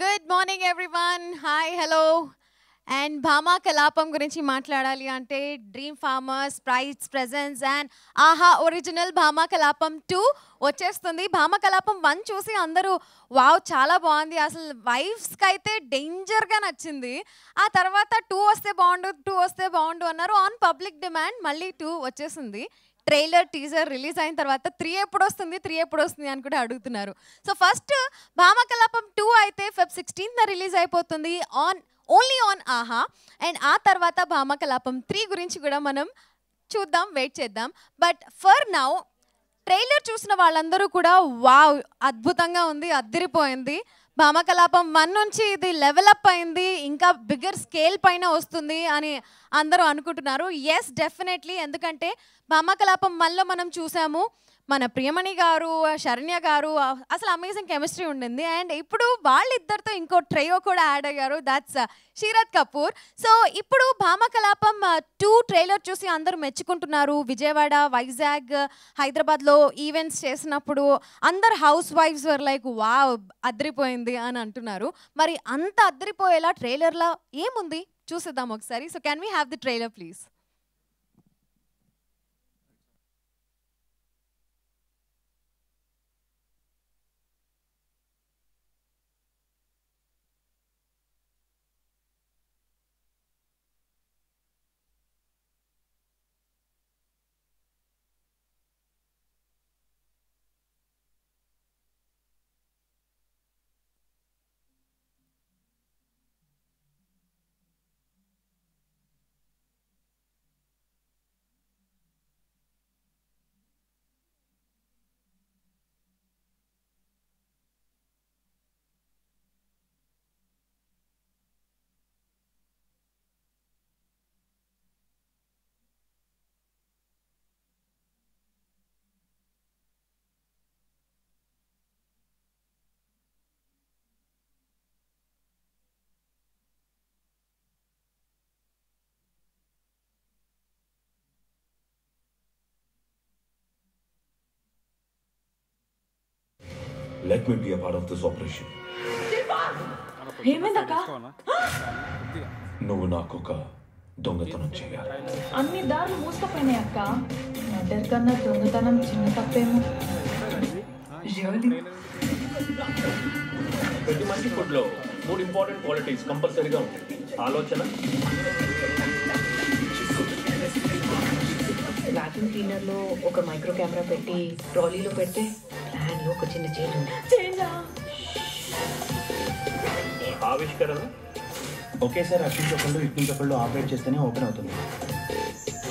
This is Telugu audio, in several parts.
Good morning, everyone. Hi, hello. And Bhama Kalapam గురించి మాట్లాడాలి అంటే dream farmers prides presence and ఆహా ఒరిజినల్ భామా కలాపం 2 వచ్చేస్తుంది. భామా కలాపం 1 చూసి అందరూ వావ్ చాలా బాగుంది, అసలు వైఫ్స్కి అయితే డేంజర్గా నచ్చింది. ఆ తర్వాత 2 వస్తే బాగుండు 2 వస్తే బాగుండు అన్నారు. ఆన్ పబ్లిక్ డిమాండ్ మళ్ళీ 2 వచ్చేసింది. ట్రైలర్ టీజర్ రిలీజ్ అయిన తర్వాత 3 ఎప్పుడు వస్తుంది అని కూడా అడుగుతున్నారు. సో ఫస్ట్ భామా కలాపం 2 అయితే Feb 16th రిలీజ్ అయిపోతుంది ఓన్లీ ఆన్ ఆహా. అండ్ ఆ తర్వాత భామా కలాపం 3 గురించి కూడా మనం చూద్దాం, వెయిట్ చేద్దాం. బట్ ఫర్ నౌ ట్రైలర్ చూసిన వాళ్ళందరూ కూడా వావ్ అద్భుతంగా ఉంది, అద్దరిపోయింది. భామా కలాపం 1 నుంచి ఇది లెవెల్ అప్ అయింది, ఇంకా బిగ్గర్ స్కేల్ పైన వస్తుంది అని అందరూ అనుకుంటున్నారు. ఎస్ డెఫినెట్లీ, ఎందుకంటే భామా కలాపం 1లో మనం చూసాము మన ప్రియమణి గారు శరణ్య గారు అసలు అమేజింగ్ కెమిస్ట్రీ ఉండింది. అండ్ ఇప్పుడు వాళ్ళిద్దరితో ఇంకో ట్రయో కూడా యాడ్ అయ్యారు, దాట్స్ శరత్ కపూర్. సో ఇప్పుడు భామా కలాపం 2 ట్రైలర్ చూసి అందరూ మెచ్చుకుంటున్నారు. విజయవాడ వైజాగ్ హైదరాబాద్లో ఈవెంట్స్ చేసినప్పుడు అందరు హౌస్ వైఫ్స్ వర్ లైక్ వావ్ అద్దరిపోయింది అని అంటున్నారు. మరి అంత అద్దరిపోయేలా ట్రైలర్లో ఏముంది చూసేద్దాం ఒకసారి. So can we have the trailer please? Let me be a part of this operation. ఏమైందక్క? నువ్వు నాకు ఒక దొంగతనం చేయాలి. అన్ని దారులు మూసుకుపోయినాయి అక్క. మర్డర్ కన్నా దొంగతనం చిన్న తప్పేమో. ప్రతి మంచి ఫుడ్లో 3 ఇంపార్టెంట్ క్వాలిటీస్ కంపల్సరీగా ఉంటాయి: ఆలోచన, వాక్యూమ్ క్లీనర్లో ఒక మైక్రో కెమెరా పెట్టి ట్రాలీలో పెడితే ప్లాన్లో ఒక చిన్న చేంజ్ ఉంది. ఆవిష్కరణ. ఒకేసారి అటు చెప్పండు ఇటు చెప్పండు ఆపరేట్ చేస్తేనే ఓపెన్ అవుతుంది.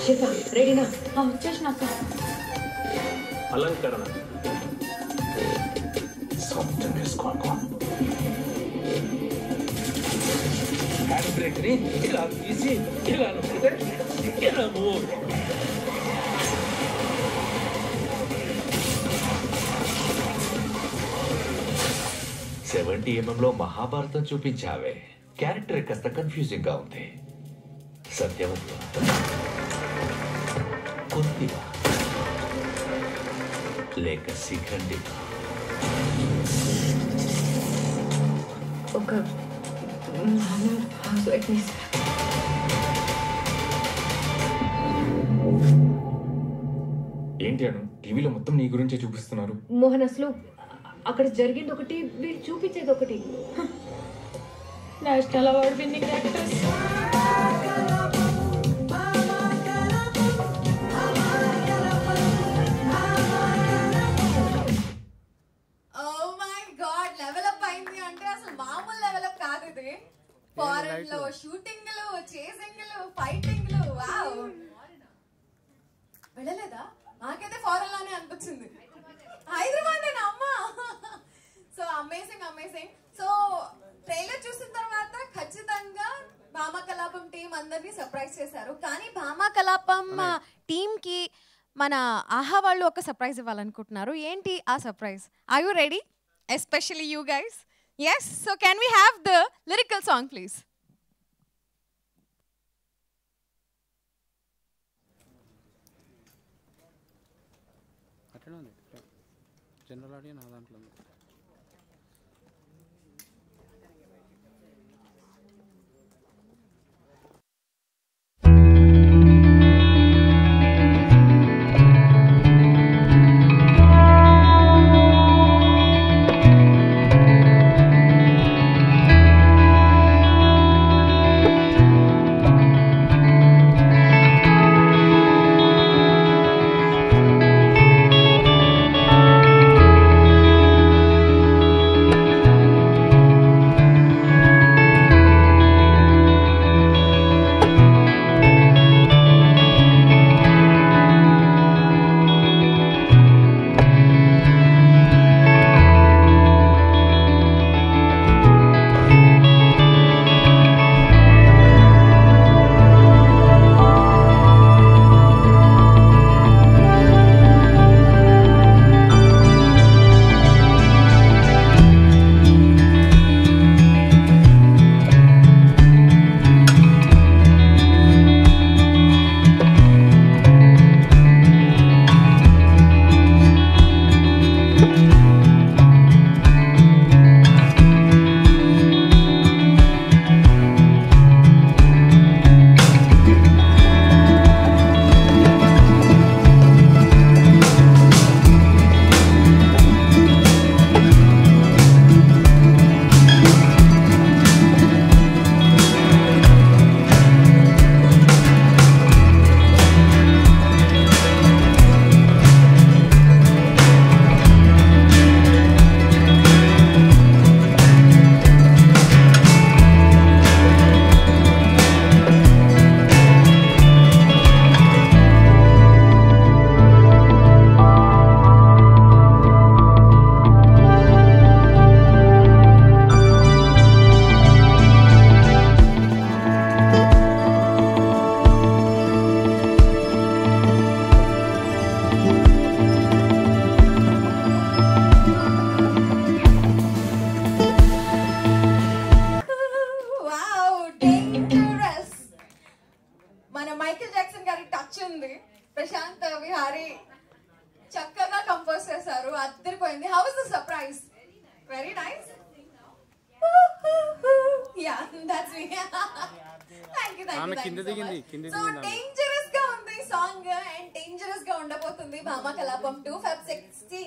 శిల్ప రెడీనా? వచ్చేసిన అక్క. అలంకరణ. Something is going on. Hand బ్రేక్ని ఇలా తీసి ఇలా నొక్కితే ఇలా మూవ్. 70 mm మహాభారతం చూపించావే. క్యారెక్టర్ కాస్త కన్ఫ్యూజింగ్ గా ఉంది. సత్యవతి కుంతివా లేక శిఖండి? ఒక హౌస్ వైఫ్ ని సార్. ఏంటి అను టీవీలో మొత్తం నీ గురించే చూపిస్తున్నారు? మోహన్ అసలు అక్కడ జరిగింది ఒకటి, వీళ్ళు చూపించేది ఒకటి. National award winning actors. Oh my god, level up అయింది అంటే అసలు మామూలు లెవెల్ అప్ కాదు ఇది. ఫారెన్ లో షూటింగ్లు, చేసింగ్లు, ఫైటింగ్లు. వావ్, వెళ్ళలేదా? నాకైతే ఫారెన్ లోనే అనిపించింది. హైదరాబాద్ అమ్మా. So amazing amazing. So trailer చూసిన తర్వాత ఖచ్చితంగా భామా కలాపం టీం అందరినీ సర్ప్రైజ్ చేశారు. కానీ భామా కలాపం టీమ్ కి మన ఆహా వాళ్ళు ఒక సర్ప్రైజ్ ఇవ్వాలనుకుంటున్నారు. ఏంటి ఆ surprise? Are you ready? Especially you guys. Yes, so can we have the lyrical song please? అట్లనే ఉంది జనరల్ ఆడియో నా దాంట్లో ఉంది. అదిరిపోయింది. How is the surprise? Very nice. Yeah, that's me. Thank you. ఆమె Thank కింద you so దిగింది, much. కింద So దిగింది ఆమె. dangerous గా ఉంది సాంగ్ అండ్ dangerous గా ఉండబోతుంది Bhama Kalapam 2 Feb 16.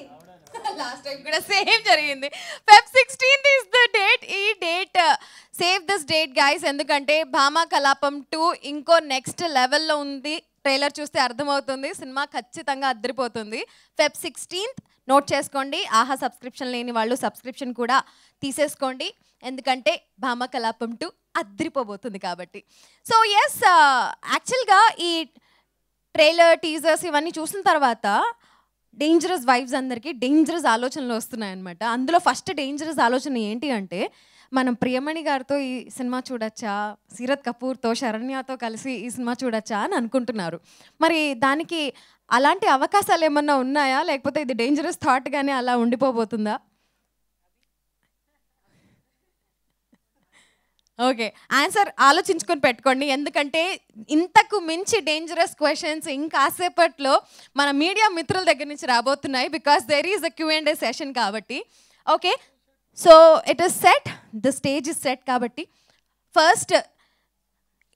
Last time కూడా సేమ్ జరిగింది. Feb 16th is the date. ఈ date save this date guys, ఎందుకంటే భామా కలాపం 2 ఇంకో నెక్స్ట్ లెవెల్లో ఉంది. ట్రైలర్ చూస్తే అర్థమవుతుంది. సినిమా ఖచ్చితంగా అద్దరిపోతుంది. Feb 16th నోట్ చేసుకోండి. ఆహా సబ్స్క్రిప్షన్ లేని వాళ్ళు సబ్స్క్రిప్షన్ కూడా తీసేసుకోండి, ఎందుకంటే భామా కలాపం 2 అద్దరిపోబోతుంది కాబట్టి. సో ఎస్, యాక్చువల్గా ఈ ట్రైలర్ టీజర్స్ ఇవన్నీ చూసిన తర్వాత డేంజరస్ వైబ్స్ అందరికీ డేంజరస్ ఆలోచనలు వస్తున్నాయి అనమాట. అందులో ఫస్ట్ డేంజరస్ ఆలోచన ఏంటి అంటే, మనం ప్రియమణి గారితో ఈ సినిమా చూడొచ్చా, సీరత్ కపూర్తో శరణ్యతో కలిసి ఈ సినిమా చూడొచ్చా అని అనుకుంటున్నారు. మరి దానికి అలాంటి అవకాశాలు ఏమన్నా ఉన్నాయా, లేకపోతే ఇది డేంజరస్ థాట్గానే అలా ఉండిపోబోతుందా? ఓకే, ఆన్సర్ ఆలోచించుకొని పెట్టుకోండి, ఎందుకంటే ఇంతకు మించి డేంజరస్ క్వశ్చన్స్ ఇంకాసేపట్లో మన మీడియా మిత్రుల దగ్గర నుంచి రాబోతున్నాయి. Because there is a Q&A session కాబట్టి. Okay, so it is set, the stage is set కాబట్టి ఫస్ట్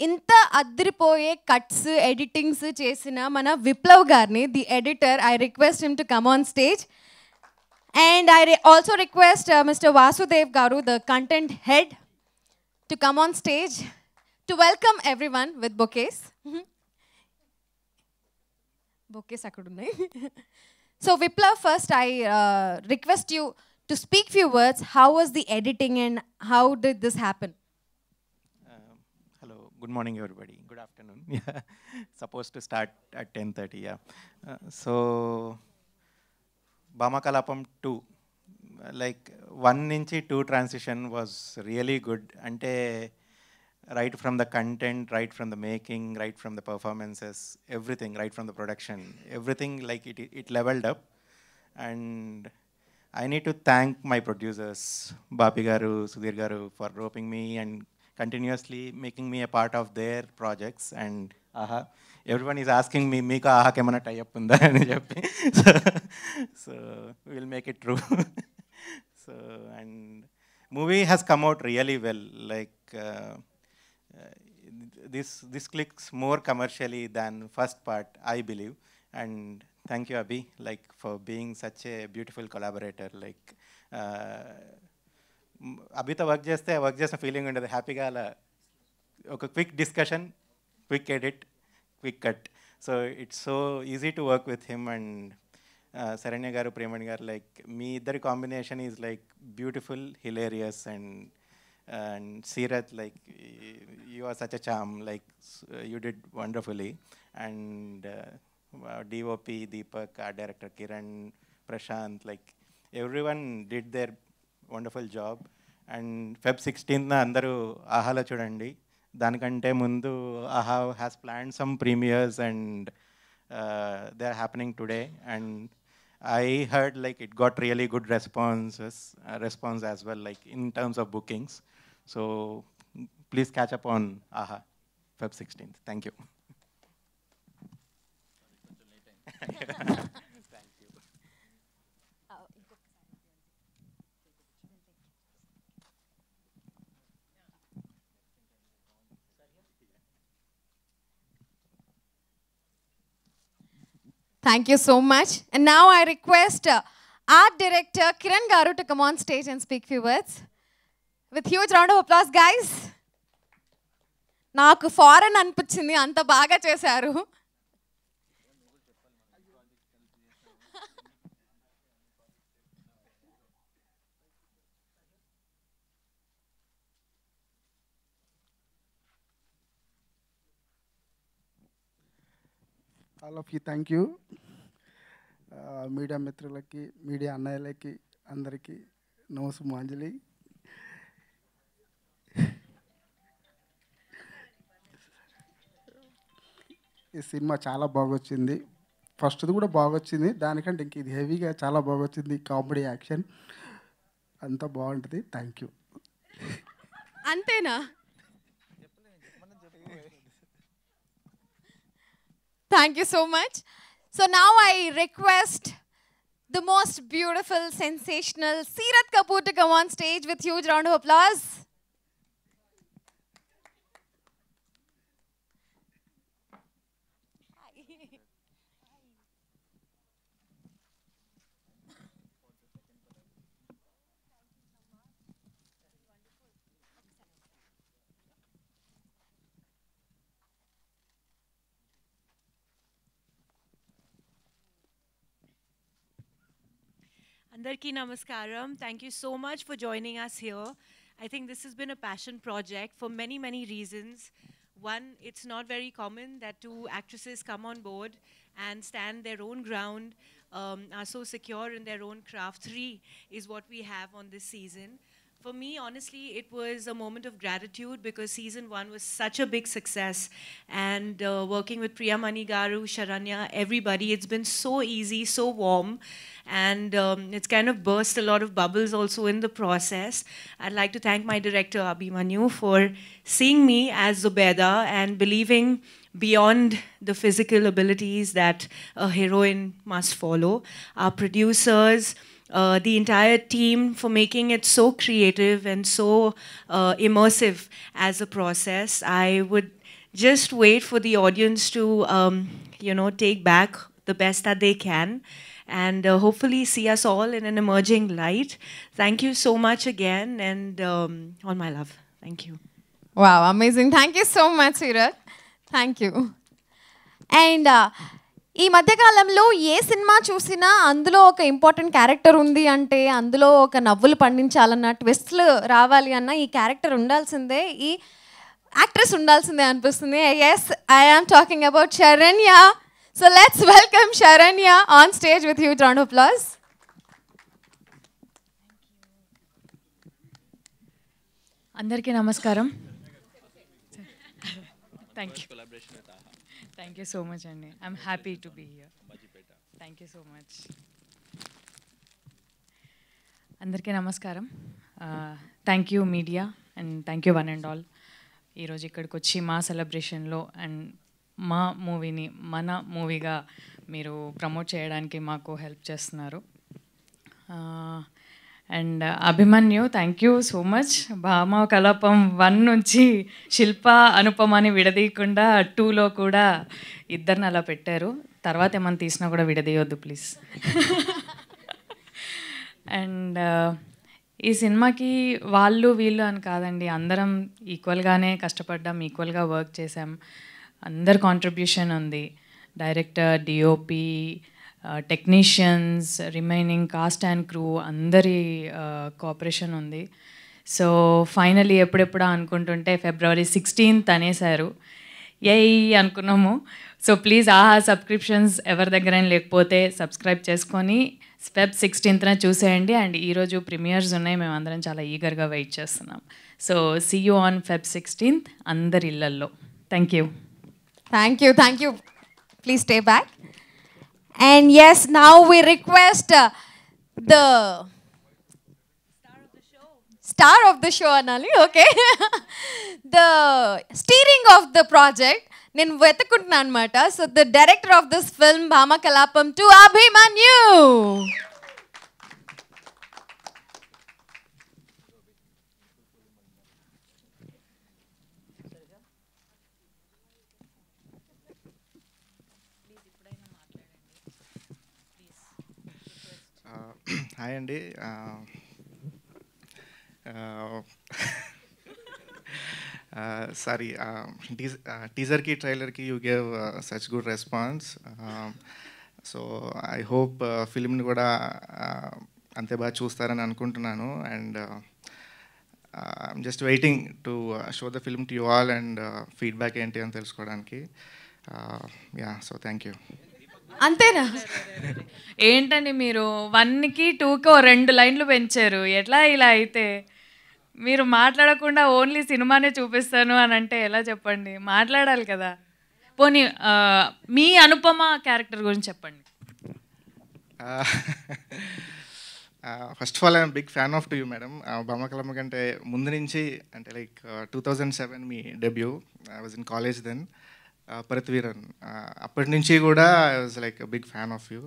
ఇంత అద్దరిపోయే కట్స్ ఎడిటింగ్స్ చేసిన మన విప్లవ్ గారిని, the editor, I request him to come on stage. And I also request Mr. Vasudev garu, the content head, to come on stage to welcome everyone with bouquets. Bouquets akkudunnai. So Viplav, first I request you to speak few words. How was the editing and how did this happen? Hello, good morning everybody. Good afternoon. Yeah, supposed to start at 10:30. Yeah. So Bhama Kalapam 2. Like 1 నుంచి 2 transition was really good. Ante right from the content, right from the making, right from the performances, everything, right from the production, everything, like it leveled up. And I need to thank my producers, Bapi garu, Sudhir garu, for roping me and continuously making me a part of their projects. And aha, everyone is asking me, Mika aha kemana tie up unda ani cheppi. So we'll make it true. So, and movie has come out really well. Like this clicks more commercially than first part, I believe. And thank you, Abhi, like for being such a beautiful collaborator. Like Abhi to work చేసిన ఫీలింగ్ ఉండదు. హ్యాపీగా అలా ఒక quick discussion, quick edit, quick cut. So it's so easy to work with him. And Saranya garu, Premani garu, like me iddari combination is like beautiful, hilarious, and Seerath, like you are such a charm, like you did wonderfully. And DOP Deepak, art director Kiran, Prashant, like everyone did their wonderful job. And Feb 16th na andaru Aha lo chudandi. Danikante mundu Aha has planned some premieres and they are happening today. And I heard like it got really good response as well, like in terms of bookings. So please catch up on Aha, Feb 16th. Thank you. Thank you. Thank you so much. And now I request art director Kiran garu to come on stage and speak few words. With huge round of applause, guys. నాకు ఫారెన్ అనిపించింది, అంత బాగా చేశారు. All of you thank you. Media మిత్రులకి, మీడియా అన్నయ్యలకి అందరికీ నమస్సుమాంజలి. ఈ సినిమా చాలా బాగొచ్చింది. ఫస్ట్ది కూడా బాగొచ్చింది, దానికంటే ఇంక ఇది హెవీగా చాలా బాగొచ్చింది. కామెడీ, యాక్షన్ అంతా బాగుంటుంది. Thank you. అంతేనా? Thank you so much. So now I request the most beautiful, sensational Seerat Kapoor to come on stage with huge round of applause. Andarki Namaskaram. Thank you so much for joining us here. I think this has been a passion project for many, many reasons. One, it's not very common that two actresses come on board and stand their own ground, are so secure in their own craft. Three is what we have on this season. For me, honestly, it was a moment of gratitude because season 1 was such a big success. And working with Priya Manigaru, Sharanya, everybody, it's been so easy, so warm. And it's kind of burst a lot of bubbles also in the process. I'd like to thank my director, Abhimanyu, for seeing me as Zubeda and believing beyond the physical abilities that a heroine must follow. Our producers, the entire team for making it so creative and so immersive as a process. I would just wait for the audience to, take back the best that they can and hopefully see us all in an emerging light. Thank you so much again and all my love. Thank you. Wow, amazing. Thank you so much, Seerat. Thank you. And ఈ మధ్యకాలంలో ఏ సినిమా చూసినా అందులో ఒక ఇంపార్టెంట్ క్యారెక్టర్ ఉంది అంటే అందులో ఒక నవ్వులు పండించాలన్న ట్విస్ట్లు రావాలి అన్న ఈ క్యారెక్టర్ ఉండాల్సిందే, ఈ యాక్ట్రెస్ ఉండాల్సిందే అనిపిస్తుంది. Yes, I am talking about Saranya. So let's welcome Saranya on stage with huge round of applause. అందరికీ నమస్కారం. Thank you. Thank you so much, Andy. I'm happy to be here. Thank you so much. Andarki namaskaram. Thank you media and thank you one and all. Ee roju ikkadiki vachi ma celebration lo and ma movie ni mana movie ga meeru promote cheyadaniki maaku help chestunaru. And Abhimanyu, thank you so much. భామ కలాపం 1 నుంచి శిల్ప అనుపమని విడదీయకుండా 2లో కూడా ఇద్దరిని అలా పెట్టారు. తర్వాత ఏమైనా తీసినా కూడా విడదీయొద్దు ప్లీజ్. అండ్ ఈ సినిమాకి వాళ్ళు వీళ్ళు అని కాదండి, అందరం ఈక్వల్గానే కష్టపడ్డాం, ఈక్వల్గా వర్క్ చేసాం. అందరి కాంట్రిబ్యూషన్ ఉంది. Director, DOP, technicians, remaining cost and crew అందరి కోఆపరేషన్ ఉంది. సో ఫైనలీ ఎప్పుడెప్పుడా అనుకుంటుంటే February 16th అనేసారు. అనుకున్నాము. సో ప్లీజ్ సబ్స్క్రిప్షన్స్ ఎవరి దగ్గర లేకపోతే సబ్స్క్రైబ్ చేసుకొని Feb 16th చూసేయండి. అండ్ ఈరోజు ప్రీమియర్స్ ఉన్నాయి, మేము అందరం చాలా ఈగర్గా వెయిట్ చేస్తున్నాం. So see you on Feb 16th అందరి ఇళ్ళల్లో. Thank you. Thank you. Please stay back. And yes, now we request the star of the show, Anali, okay? The steering of the project, నేను వెతుకుంటున్నాను అనమాట. So the director of this film Bhama Kalapam 2, Abhimanyu. Hi అండి. సారీ, టీజర్కి ట్రైలర్కి you gave such good response. So I hope ఫిల్మ్ని కూడా అంతే బాగా చూస్తారని అనుకుంటున్నాను. And I'm just waiting to show the film to you all and feedback ఏంటి అని తెలుసుకోవడానికి. So thank you. అంతేనా? ఏంటండి మీరు 1కి 2కి 2 లైన్లు పెంచారు, ఎట్లా ఇలా అయితే? మీరు మాట్లాడకుండా ఓన్లీ సినిమానే చూపిస్తాను అని అంటే ఎలా చెప్పండి? మాట్లాడాలి కదా. పోనీ మీ అనుపమ క్యారెక్టర్ గురించి చెప్పండి. First of all I'm big fan of to you madam. భామకలమ్మ కంటే ముందు నుంచి, అంటే లైక్ 2007 మీ debut. I was in college then. పరత్వీరన్ అప్పటి నుంచి కూడా I was like big fan of you.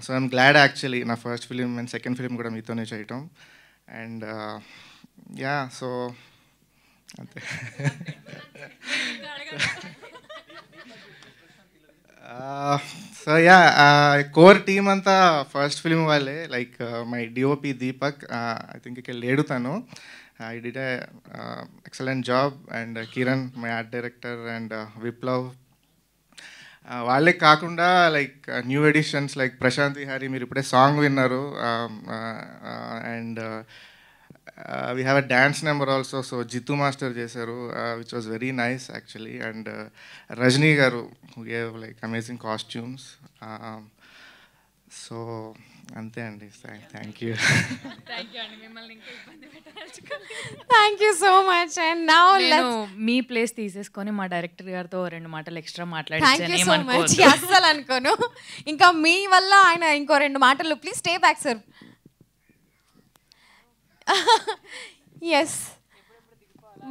So I'm glad actually నా first film and second film కూడా మీతోనే చేయటం. అండ్ యా, సో అంతే. సో యా, కోర్ టీమ్ అంతా ఫస్ట్ ఫిలిం వాళ్ళే. Like my DOP Deepak, I think ఇక్కడ లేడు తను. I did a excellent job. And Kiran my art director, and Viplav. వాళ్ళే కాకుండా like new editions like Prashanth Vihari, మీరు ఇప్పుడే సాంగ్ విన్నారు. And we have a dance number also. So Jithu master చేశారు, which was very nice actually. And Rajani garu who gave like amazing costumes. So అంతే అండి. Thank you. Thank you so much. And now నేను మీ ప్లేస్ తీసేసుకొని మా డైరెక్టర్ గారితో 2 మాటలు extra thank you so much. అస్సలు అనుకోను. ఇంకా మీ వల్ల ఆయన ఇంకో 2 మాటలు. Please stay back sir. Yes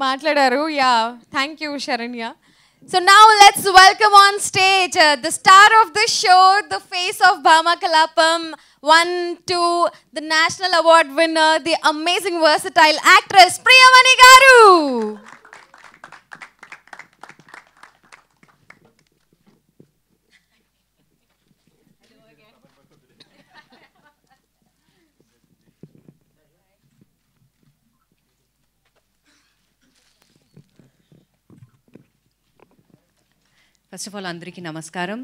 మాట్లాడారు. Yeah, thank you Saranya. So now let's welcome on stage the star of the show, the face of Bhama Kalapam 1, 2, the national award winner, the amazing versatile actress Priyamani Garu. First of all, Andriki Namaskaram.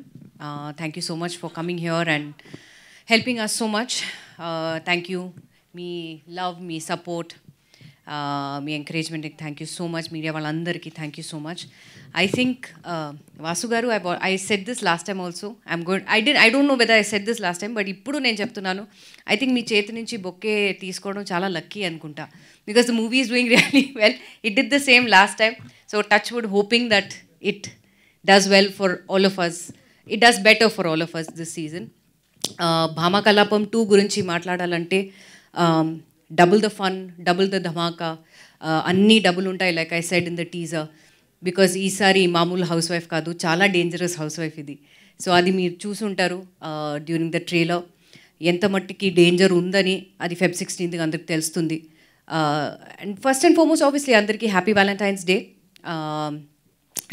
Thank you so much for coming here and helping us so much. Thank you. Me love, me support, me encouragement. Thank you so much. Media valandariki, thank you so much. I think Vasu garu, I said this last time also. I don't know whether I said this last time, but ippudu nenu cheptunnanu. I think mee cheti nunchi bouquet teesukodam chaala lucky anukunta, because the movie is doing really well. It did the same last time. So touch wood, hoping that it does well for all of us. It does better for all of us this season. Bhama Kalapam 2 గురించి మాట్లాడాలంటే double the fun, double the dhamaka, అన్నీ డబుల్ ఉంటాయి, like I said in the teaser. Because ఈసారి మామూలు హౌస్ వైఫ్ కాదు, చాలా డేంజరస్ హౌస్ వైఫ్ ఇది. సో అది మీరు చూసుంటారు డ్యూరింగ్ ద ట్రైలర్. ఎంత మట్టికి డేంజర్ ఉందని అది Feb 16th అందరికి తెలుస్తుంది. And first and foremost obviously అందరికీ హ్యాపీ వ్యాలంటైన్స్ డే.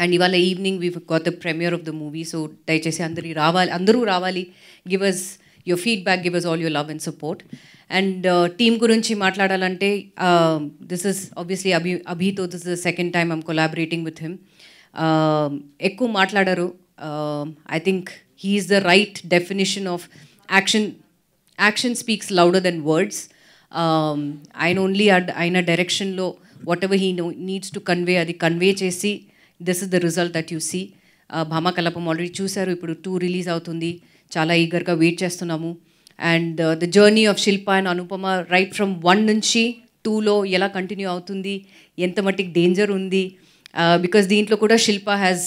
అండ్ ఇవాళ evening we got the premiere of the movie. So దయచేసి అందరూ రావాలి. Give us your feedback, give us all your love and support. And team గురించి మాట్లాడాలంటే దిస్ ఇస్ ఆబ్వియస్లీ అభితో this is the second time I'm collaborating with him. ఎక్కువ మాట్లాడారు. I think he is the right definition of action speaks louder than words. ఆయన డైరెక్షన్లో whatever he needs to convey అది కన్వే చేసి this is the result that you see. Bhama Kalapam already చూశారు, ఇప్పుడు 2 రిలీజ్ అవుతుంది. చాలా ఈగర్గా వెయిట్ చేస్తున్నాము. And the journey of Shilpa and Anupama right from 1 నుంచి 2లో ఎలా కంటిన్యూ అవుతుంది, ఎంత మట్టికి డేంజర్ ఉంది, బికాస్ దీంట్లో కూడా శిల్ప has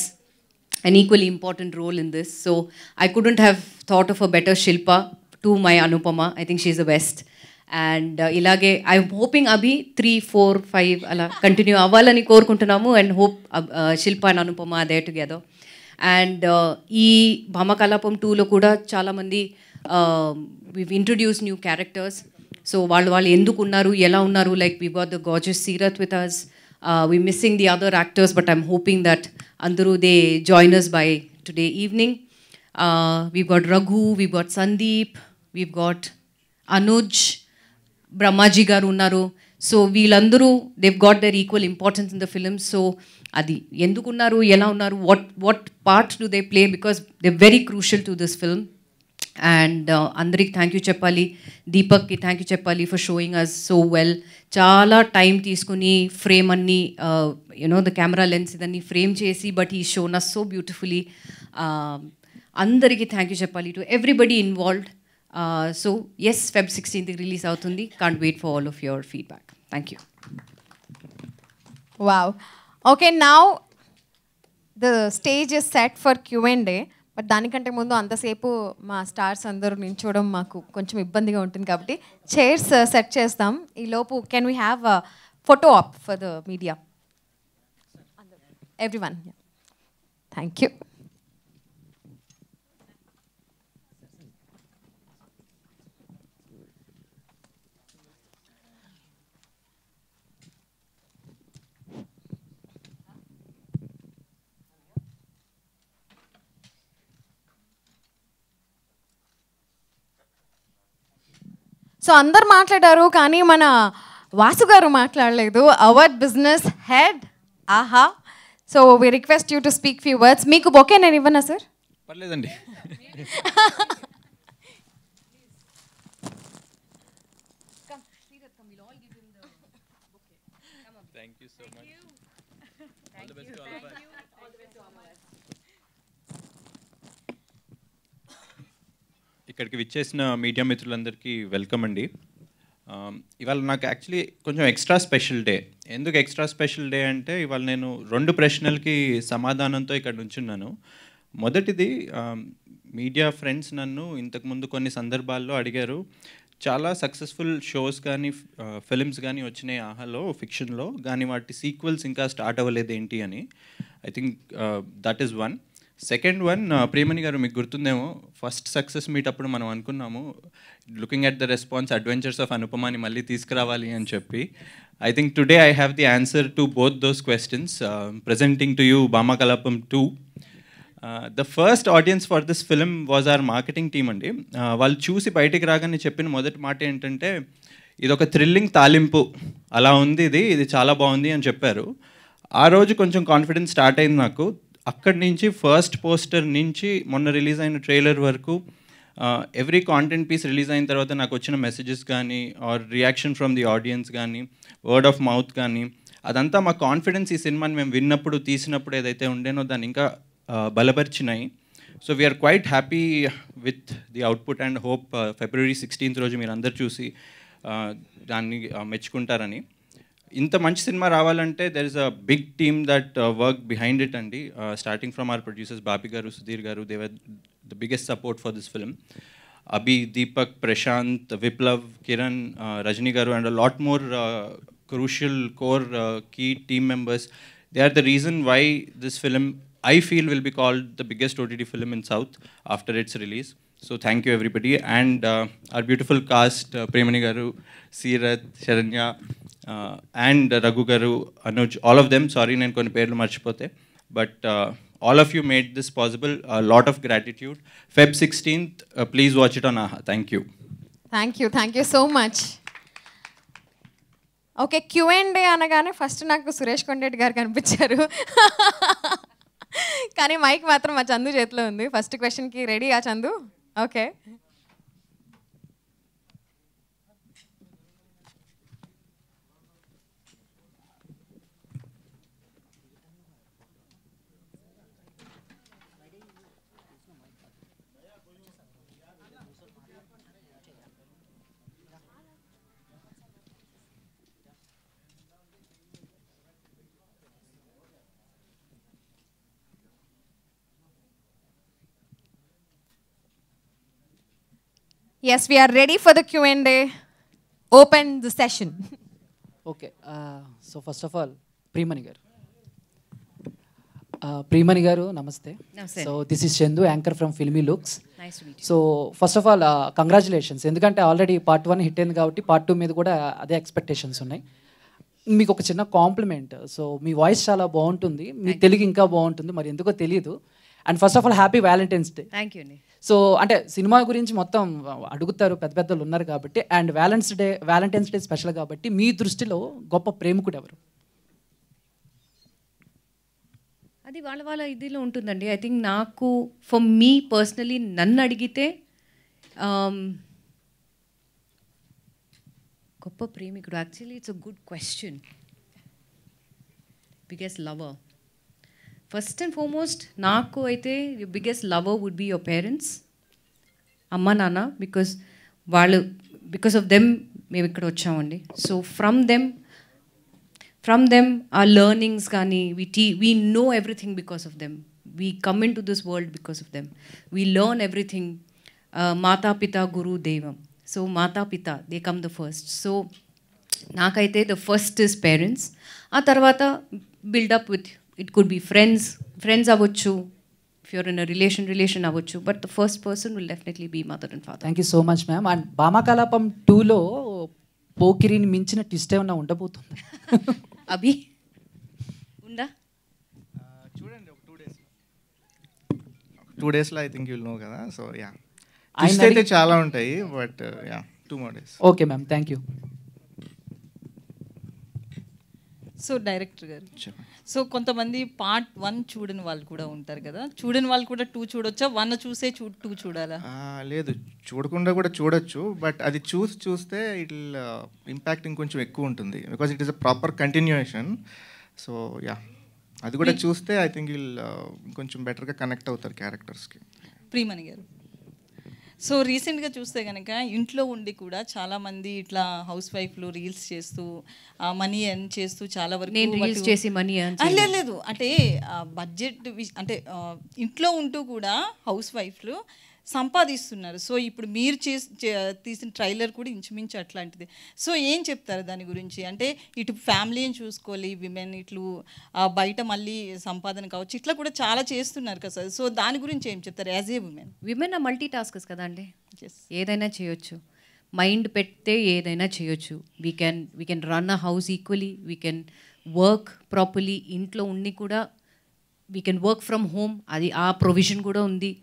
an equally important role in this. So I couldn't have thought of a better Shilpa to my Anupama. I think she's the best. And ilage I'm hoping Abhi 3, 4, 5 ala continue avalani korukuntunamu, and hope Shilpa and Anupama are there together. And ee Bhama Kalapam 2 lo kuda chaala mandi we've introduced new characters. So వాళ్ళు ఎందుకు ఉన్నారు, ఎలా ఉన్నారు, like we've got the gorgeous Seerath with us. We're missing the other actors, but I'm hoping that Andaru they join us by today evening. We've got Raghu, we've got Sandeep, we've got Anuj, Brahmaji garu unnaru. So veelandaru they've got their equal importance in the film. So adi enduku unnaru, ela unnaru, what part do they play, because they're very crucial to this film. And అందరికి థ్యాంక్ యూ చెప్పాలి, దీపక్కి థ్యాంక్ యూ చెప్పాలి for showing us so well. చాలా టైం తీసుకుని ఫ్రేమ్ అన్ని యునో ద కెమెరా లెన్స్ ఇదన్నీ ఫ్రేమ్ చేసి, బట్ ఈ షోన్ అస్ సో బ్యూటిఫుల్లీ. అందరికీ థ్యాంక్ యూ చెప్పాలి, to everybody involved. So yes, Feb 16th release అవుతుంది. Can't wait for all of your feedback. Thank you. Wow. Okay, now the stage is set for Q&A. But దానికంటే ముందు అంతసేపు మా స్టార్స్ అందరూ నించోవడం మాకు కొంచెం ఇబ్బందిగా ఉంటుంది, కాబట్టి చైర్స్ సెట్ చేస్తాం. ఈ లోపు can we have photo op for the media, everyone. Thank you. So అందరు మాట్లాడారు కానీ మన వాసు గారు మాట్లాడలేదు. Our business head Aha. So we request you to speak few words. మీకు బొకే నేను ఇవ్వనా సార్? పర్లేదండి. ఇక్కడికి విచ్చేసిన మీడియా మిత్రులందరికీ వెల్కమ్ అండి. ఇవాళ నాకు యాక్చువల్లీ కొంచెం ఎక్స్ట్రా స్పెషల్ డే. ఎందుకు ఎక్స్ట్రా స్పెషల్ డే అంటే ఇవాళ నేను 2 ప్రశ్నలకి సమాధానంతో ఇక్కడ నుంచున్నాను. మొదటిది, మీడియా ఫ్రెండ్స్ నన్ను ఇంతకుముందు కొన్ని సందర్భాల్లో అడిగారు, చాలా సక్సెస్ఫుల్ షోస్ కానీ ఫిలిమ్స్ కానీ వచ్చినాయి ఆహాలో ఫిక్షన్లో, కానీ వాటి సీక్వెల్స్ ఇంకా స్టార్ట్ అవ్వలేదు ఏంటి అని. I think that is one. Second one, Priyamani garu మీకు గుర్తుందేమో, ఫస్ట్ సక్సెస్ మీట్ అప్పుడు మనం అనుకున్నాము looking at the response adventures of అనుపమాని మళ్ళీ తీసుకురావాలి అని చెప్పి. I think today I have the answer to both those questions. Presenting to you Bhama Kalapam 2. The first audience for this film was our marketing team అండి. వాళ్ళు చూసి బయటికి రాగానే చెప్పిన మొదటి మాట ఏంటంటే, ఇది ఒక థ్రిల్లింగ్ తాలింపు అలా ఉంది, ఇది చాలా బాగుంది అని చెప్పారు. ఆ రోజు కొంచెం కాన్ఫిడెన్స్ స్టార్ట్ అయింది నాకు. అక్కడి నుంచి ఫస్ట్ పోస్టర్ నుంచి మొన్న రిలీజ్ అయిన ట్రైలర్ వరకు ఎవ్రీ కాంటెంట్ పీస్ రిలీజ్ అయిన తర్వాత నాకు వచ్చిన మెసేజెస్ కానీ our reaction from the audience కానీ వర్డ్ ఆఫ్ మౌత్ కానీ అదంతా మా కాన్ఫిడెన్స్ ఈ సినిమాని మేము విన్నప్పుడు తీసినప్పుడు ఏదైతే ఉండేనో దాన్ని ఇంకా బలపరిచినాయి. So we are quite happy with the output and hope February 16th రోజు మీరు అందరు చూసి దాన్ని మెచ్చుకుంటారని. ఇంత మంచి సినిమా రావాలంటే there is a big team that work behind it అండి. Starting from our producers Bobby garu, Sudheer garu, they were the biggest support for this film. Abhi, Deepak, Prashanth, Viplav, Kiran, Rajani garu and a lot more crucial core key team members. They are the reason why this film, I feel, will be called the biggest OTT film in South after its release. So thank you everybody, and our beautiful cast, Premani Garu, Seerath, Sharanya, and Raghu Garu, Anuj, all of them. Sorry nenu konni perlu marchipothe, but all of you made this possible. A lot of gratitude. Feb 16th, please watch it on AHA. Thank you. Thank you so much. Okay, Q&A అనగానే ఫస్ట్ నాకు సురేష్ కొండేటి గారు కనిపించారు, కానీ మైక్ మాత్రం మా చందు చేతిలో ఉంది. ఫస్ట్ క్వశ్చన్కి రెడీయా Chandu? Okay. Yes, we are ready for the Q&A. Open the session. Okay, so first of all, Premani garu. Premani garu, namaste. Namaste. So this is Chandu, anchor from Filmy Looks. Nice to meet you. So first of all, congratulations. ఎందుకంటే ఆల్రెడీ పార్ట్ 1 హిట్ అయింది కాబట్టి పార్ట్ 2 మీద కూడా అదే ఎక్స్పెక్టేషన్స్ ఉన్నాయి. మీకు ఒక చిన్న కాంప్లిమెంట్. సో మీ వాయిస్ చాలా బాగుంటుంది, మీ తెలుగు ఇంకా బాగుంటుంది, మరి ఎందుకో తెలియదు. And first of all happy Valentine's day. Thank you అండి. సో అంటే సినిమా గురించి మొత్తం అడుగుతారు, పెద్ద పెద్దలు ఉన్నారు కాబట్టి, అండ్ వ్యాలంటైన్స్ డే స్పెషల్ కాబట్టి మీ దృష్టిలో గొప్ప ప్రేమికుడు ఎవరు? అది వాళ్ళ ఇదిలో ఉంటుందండి. ఐ థింక్ నాకు ఫర్ మీ పర్సనలీ నన్ను అడిగితే గొప్ప ప్రేమికుడు, actually it's a good question. Biggest lover, first and foremost నాకు అయితే biggest lover would be your parents, అమ్మ నాన్న. బికాస్ ఆఫ్ దెమ్ మేము ఇక్కడ వచ్చామండి. So from them our learnings కానీ we know everything because of them. We come into this world because of them. We learn everything. Mata Pita Guru Devam. So Mata Pita, they come the first. So నాకైతే the first is parents. ఆ తర్వాత build up with, it could be friends అవ్వచ్చు, if you're in a relation అవ్వచ్చు, but the first person will definitely be mother and father. Thank you so much ma'am. And Bhamakalapam 2లో పోకిరిని మించిన ట్విస్ట్ ఏమన్నా ఉండబోతుంది? అభి ఉందా? చూడండి, ఒక 2 days I think you'll know కదా. సో యా, ట్విస్ట్ అయితే చాలా ఉంటాయి, but yeah 2 more days. Okay ma'am, thank you. So director గారు, సో కొంతమంది పార్ట్ 1 చూడని వాళ్ళు కూడా ఉంటారు కదా, చూడని వాళ్ళు కూడా 2 చూడొచ్చా? 1 చూసే 2 చూడాలా? లేదు, చూడకుండా కూడా చూడొచ్చు, బట్ అది చూస్తే ఇట్ ఇంపాక్ట్ ఇంకొంచెం ఎక్కువ ఉంటుంది, because it is a proper continuation. So yeah, అది కూడా చూస్తే ఐ థింక్ వీళ్ళు కొంచెం బెటర్గా కనెక్ట్ అవుతారు క్యారెక్టర్స్కి. ప్రియమణి గారు, సో రీసెంట్గా చూస్తే కనుక ఇంట్లో ఉండి కూడా చాలామంది ఇట్లా హౌస్ వైఫ్లు రీల్స్ చేస్తూ మనీ ఎర్న్ చేస్తూ చాలా వరకు నేను రీల్స్ చేసి మనీ ఎర్న్ లేదు అంటే బడ్జెట్ అంటే ఇంట్లో ఉంటూ కూడా హౌస్ వైఫ్లు సంపాదిస్తున్నారు. సో ఇప్పుడు మీరు తీసిన ట్రైలర్ కూడా ఇంచుమించు అట్లాంటిది. సో ఏం చెప్తారు దాని గురించి? అంటే ఇటు ఫ్యామిలీని చూసుకోవాలి, విమెన్ ఇట్లు బయట మళ్ళీ సంపాదన కావచ్చు, ఇట్లా కూడా చాలా చేస్తున్నారు కదా సార్. సో దాని గురించి ఏం చెప్తారు as a women multi taskers కదా అండి, ఏదైనా చేయొచ్చు, మైండ్ పెడితే ఏదైనా చేయొచ్చు. We can run a house equally, we can work properly, ఇంట్లో ఉండి కూడా we can work from home, అది ఆ ప్రొవిజన్ కూడా ఉంది.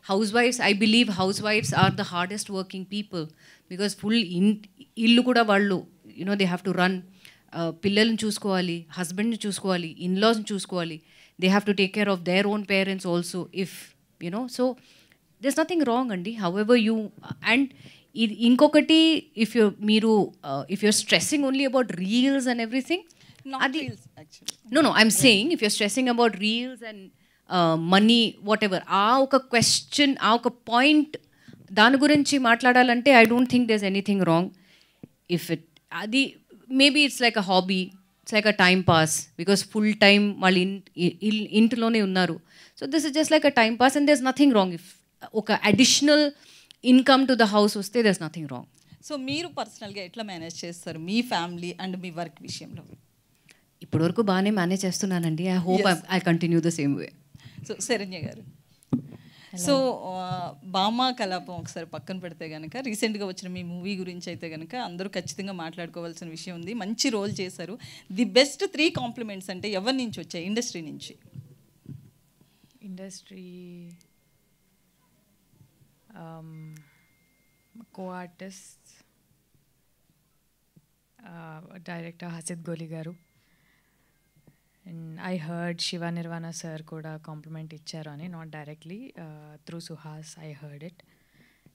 Housewives, I believe housewives are the hardest working people because full illu kuda vallu, you know, they have to run, pillalni chusukovali, husband ni chusukovali, in-laws ni chusukovali, they have to take care of their own parents also, if you know. So there's nothing wrong andi, however you, and inkokati, if you're stressing only about reels and everything, not reels actually, no I'm saying if you're stressing about reels and money whatever, ఆ ఒక క్వశ్చన్, ఆ ఒక పాయింట్ దాని గురించి మాట్లాడాలంటే I don't think there is anything wrong. If it అది maybe it's like a hobby, it's like a time pass, because full time వాళ్ళు ఇంట్లోనే ఉన్నారు. So this is just like a time pass and there is nothing wrong. If ఒక additional income to the house వస్తే there is nothing wrong. So మీరు పర్సనల్గా ఎట్లా మేనేజ్ చేస్తారు మీ ఫ్యామిలీ అండ్ మీ వర్క్ విషయంలో? ఇప్పటివరకు బాగానే మేనేజ్ చేస్తున్నానండి. I hope I continue the same way. So Saranya గారు, సో భామా కలాపం ఒకసారి పక్కన పెడితే కనుక రీసెంట్గా వచ్చిన మీ మూవీ గురించి అయితే కనుక అందరూ ఖచ్చితంగా మాట్లాడుకోవాల్సిన విషయం ఉంది. మంచి రోల్ చేశారు. ది బెస్ట్ 3 కాంప్లిమెంట్స్ అంటే ఎవరి నుంచి వచ్చాయి ఇండస్ట్రీ నుంచి? Industry co artist director Hasith గోలి గారు, and I heard Shiva Nirvana sir కూడా కాంప్లిమెంట్ ఇచ్చారు అని, not directly, through Suhas I heard it.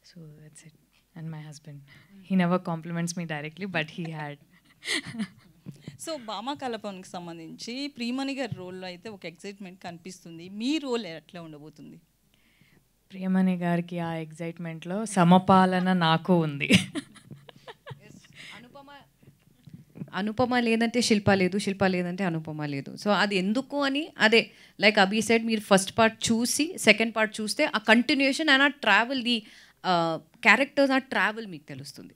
So that's it. And my husband, he never compliments me directly but he had. So Bhama కలాపానికి సంబంధించి ప్రియమణి గారి రోల్లో అయితే ఒక ఎక్సైట్మెంట్ కనిపిస్తుంది. మీ రోల్ ఎట్లా ఉండబోతుంది? ప్రియమణి గారికి ఆ ఎగ్జైట్మెంట్లో సమపాలన నాకు ఉంది. అనుపమ లేదంటే శిల్ప లేదు, శిల్ప లేదంటే అనుపమ లేదు. సో అది ఎందుకు అని, అదే లైక్ అభి సెడ్, మీరు ఫస్ట్ పార్ట్ చూసి సెకండ్ పార్ట్ చూస్తే ఆ కంటిన్యూషన్ అండ్ ఆ ట్రావెల్, ది క్యారెక్టర్స్ ఆ ట్రావెల్ మీకు తెలుస్తుంది.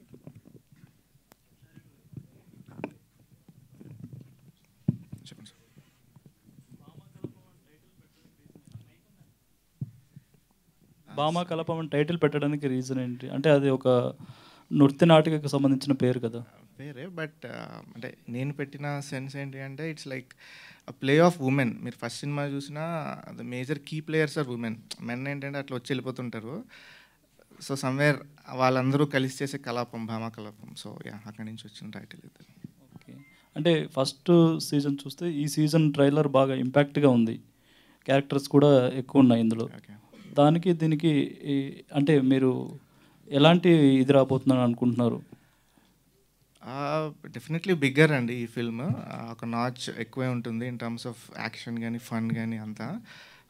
భామా కలాపం అని టైటిల్ పెట్టడానికి రీజన్ ఏంటి? అంటే అది ఒక నృత్య నాటికకు సంబంధించిన పేరు కదా. పేరే, బట్ అంటే నేను పెట్టిన సెన్స్ ఏంటి అంటే it's like play of women. మీరు ఫస్ట్ సినిమా చూసినా the major key players are women. Men ఏంటంటే అట్లా వచ్చి వెళ్ళిపోతుంటారు. సో సమ్వేర్ వాళ్ళందరూ కలిసి చేసే కలాపం భామా కలాపం. సో యా, అక్కడి నుంచి వచ్చిన టైటిల్ ఇది. ఓకే, అంటే ఫస్ట్ సీజన్ చూస్తే ఈ సీజన్ ట్రైలర్ బాగా ఇంపాక్ట్గా ఉంది, క్యారెక్టర్స్ కూడా ఎక్కువ ఉన్నాయి ఇందులో. దానికి దీనికి అంటే మీరు ఎలాంటి ఇది రాబోతుందని అనుకుంటున్నారు? డెఫినెట్లీ బిగ్గర్ అండి ఈ ఫిల్మ్. ఒక నాచ్ ఎక్కువే ఉంటుంది ఇన్ టర్మ్స్ ఆఫ్ యాక్షన్ కానీ ఫన్ కానీ అంతా.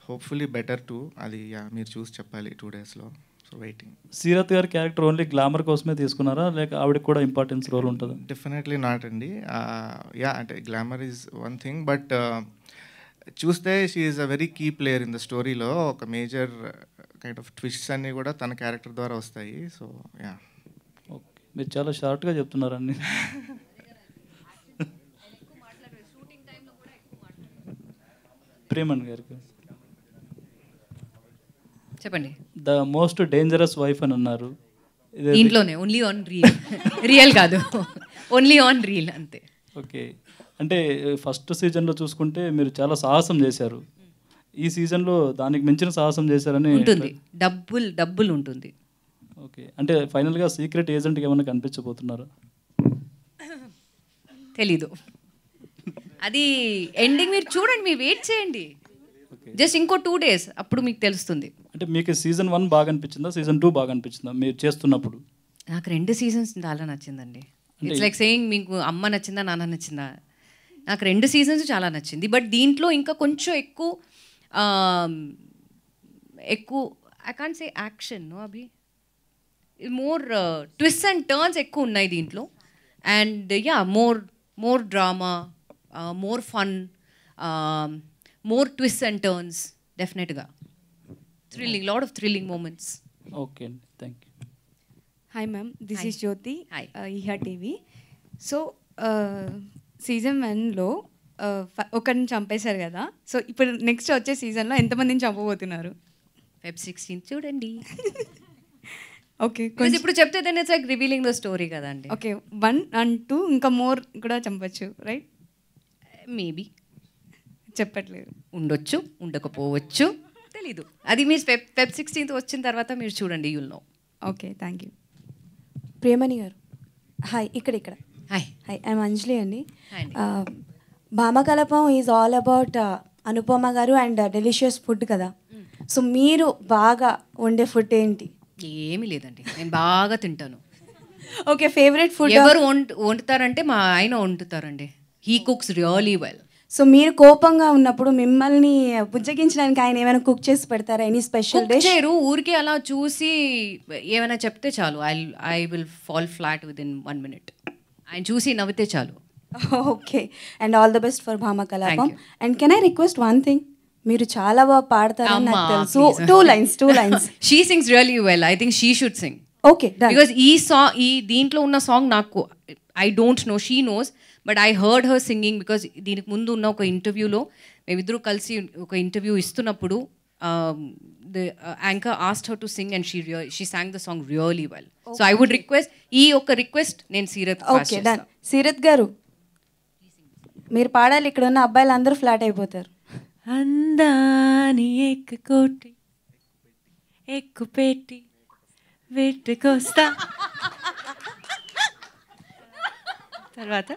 హోప్ఫుల్లీ బెటర్ టు, అది మీరు చూసి చెప్పాలి 2 daysలో. So waiting. సీరత్ గారి క్యారెక్టర్ ఓన్లీ గ్లామర్ కోసమే తీసుకున్నారా, లేక ఆవిడకి కూడా ఇంపార్టెన్స్ రోల్ ఉంటుందా? డెఫినెట్లీ నాట్ అండి. అంటే glamour is one thing, but చూస్తే she is a very key player in the స్టోరీలో. ఒక మేజర్ కైండ్ ఆఫ్ ట్విస్ట్స్ అన్నీ కూడా తన క్యారెక్టర్ ద్వారా వస్తాయి. So yeah. ఓకే, మీరు చాలా షార్ట్గా చెప్తున్నారండి. ప్రియమణి గారికి చెప్పండి. ద మోస్ట్ డేంజరస్ వైఫ్ అని అన్నారు. దీంట్లోనే ఓన్లీ ఆన్ రీల్, రియల్ కాదు, ఓన్లీ ఆన్ రీల్ అంతే. ఓకే, అంటే ఫస్ట్ సీజన్లో చూసుకుంటే మీరు చాలా సాహసం చేశారు. ఈ సీజన్లో దానికి మించిన సాహసం చేశారని ఉంటుంది, డబ్బులు ఉంటుంది. ఓకే, అంటే ఫైనల్గా సీక్రెట్ ఏజెంట్కి ఏమైనా కనిపించబోతున్నారా? తెలీదు, అది ఎండింగ్ మీరు చూడండి, మీరు వెయిట్ చేయండి, జస్ట్ ఇంకో 2 days అప్పుడు మీకు తెలుస్తుంది. అంటే మీకు సీజన్ 1 బాగా అనిపించిందా, సీజన్ 2 బాగా అనిపించిందా మీరు చేస్తున్నప్పుడు? నాకు 2 seasons చాలా నచ్చిందండి. ఇట్స్ లైక్ సేయింగ్ మీకు అమ్మ నచ్చిందా నాన్న నచ్చిందా, నాకు 2 seasons చాలా నచ్చింది. బట్ దీంట్లో ఇంకా కొంచెం ఎక్కువ I can't say action no అభి, మోర్ ట్విస్ట్ అండ్ టర్న్స్ ఎక్కువ ఉన్నాయి దీంట్లో. And yeah, more drama, more fun, more twist and turns, డెఫినెట్గా thrilling, lot of thrilling moments. Okay అండి, thank you. Hi ma'am, this Hi. Is Jyothi, Hi. Aha TV. So season 1లో ఒకరిని చంపేశారు కదా, సో ఇప్పుడు నెక్స్ట్ వచ్చే సీజన్లో ఎంతమందిని చంపబోతున్నారు? Feb 16 చూడండి. ఓకే, ఇప్పుడు చెప్తే then it's like revealing the story కదండి. ఓకే, 1 and 2 ఇంకా మోర్ కూడా చంపచ్చు, రైట్? మేబీ చెప్పట్లేదు, ఉండొచ్చు, ఉండకపోవచ్చు, తెలీదు. అది మీరు Feb 16 వచ్చిన తర్వాత మీరు చూడండి, you'll know. Okay, thank you. Priyamani garu, hi. ఇక్కడ హాయ్, ఐఎమ్ అంజలి అండి. Hi. Bhamakalapam is all about Anupama garu and delicious food కదా. సో మీరు బాగా వండే ఫుడ్ ఏంటి? ఏమీ లేదండి, నేను బాగా తింటాను. ఓకే, ఫేవరెట్ ఫుడ్ ఎవరు వండుతారంటే మా ఆయన వండుతారండి. He cooks really well. So మీరు కోపంగా ఉన్నప్పుడు మిమ్మల్ని బుజ్జగించడానికి ఆయన ఏమైనా కుక్ చేసి పెడతారా? Any special dish? చేయరు, ఊరికే అలా చూసి ఏమైనా చెప్తే చాలు, I will fall flat within 1 minute. ఆయన చూసి నవ్వితే చాలు. Okay, and all the best for Bhamakalapam. And can I request one thing? మీరు చాలా బాగా పాడతారని నాకు తెలుసు. 2 lines. She sings really well. I think she should sing. Okay, because ఈ దీంట్లో ఉన్న సాంగ్ నాకు I don't know, she knows, but I heard her singing. Because దీనికి ముందు ఉన్న ఒక ఇంటర్వ్యూలో మేమిద్దరూ కలిసి ఒక ఇంటర్వ్యూ ఇస్తున్నప్పుడు the anchor asked her to sing and she sang the song really well. Okay. So I would request ఈ ఒక రిక్వెస్ట్ నేను సీరత్ ఓకే డన్. సీరత్ గారు మీరు పాడాలి, ఇక్కడ ఉన్న అబ్బాయిలు అందరూ ఫ్లాట్ అయిపోతారు. అందాని ఎక్కుకోటి ఎక్కు పెట్టి వెట్టుకొస్తా. తర్వాత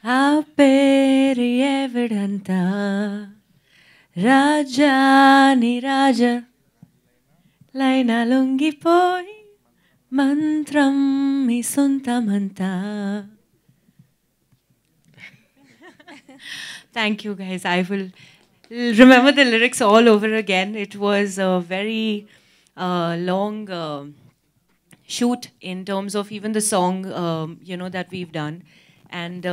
ఆ పేరు ఎవడంతా రాజాని రాజా లైనా లొంగిపోయి మంత్రం మీ సొంతమంతా. Thank you guys. I will remember the lyrics all over again. It was a very long shoot in terms of even the song, that we've done. And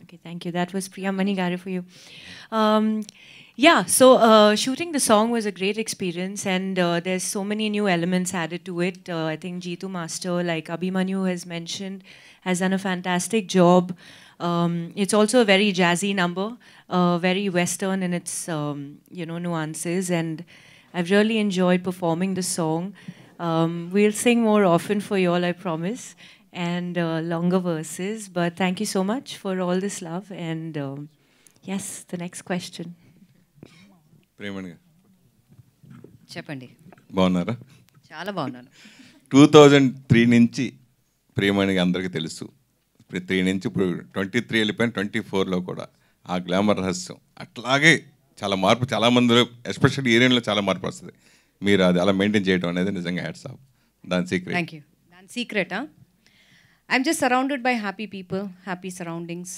okay, thank you. That was Priya Manigare for you. So shooting the song was a great experience, and there's so many new elements added to it. I think Jeetu Master, like Abhimanyu has mentioned, has done a fantastic job. It's also a very jazzy number, very Western in its nuances, and I've really enjoyed performing the song. We'll sing more often for you all, I promise, and longer verses. But thank you so much for all this love. And yes, the next question. Priyamani చెప్పండి. బాగున్నారా? చాలా బాగున్నాను. 2003 నుంచి ప్రేమణి అందరికీ తెలుసు. 3 నుంచి ఇప్పుడు 23 వెళ్ళిపోయిన 24లో కూడా ఆ గ్లామర్ రహస్యం అట్లాగే చాలా మార్పు, చాలా మందిలో ఎస్పెషల్లీ ఏరియాలో చాలా మార్పు వస్తుంది. మీరు అది అలా మెయింటైన్ చేయడం అనేది నిజంగా హ్యాట్స్ ఆఫ్. దాని సీక్రెట్. Thank you. దాని సీక్రెటా? I'm just surrounded by happy people, happy surroundings,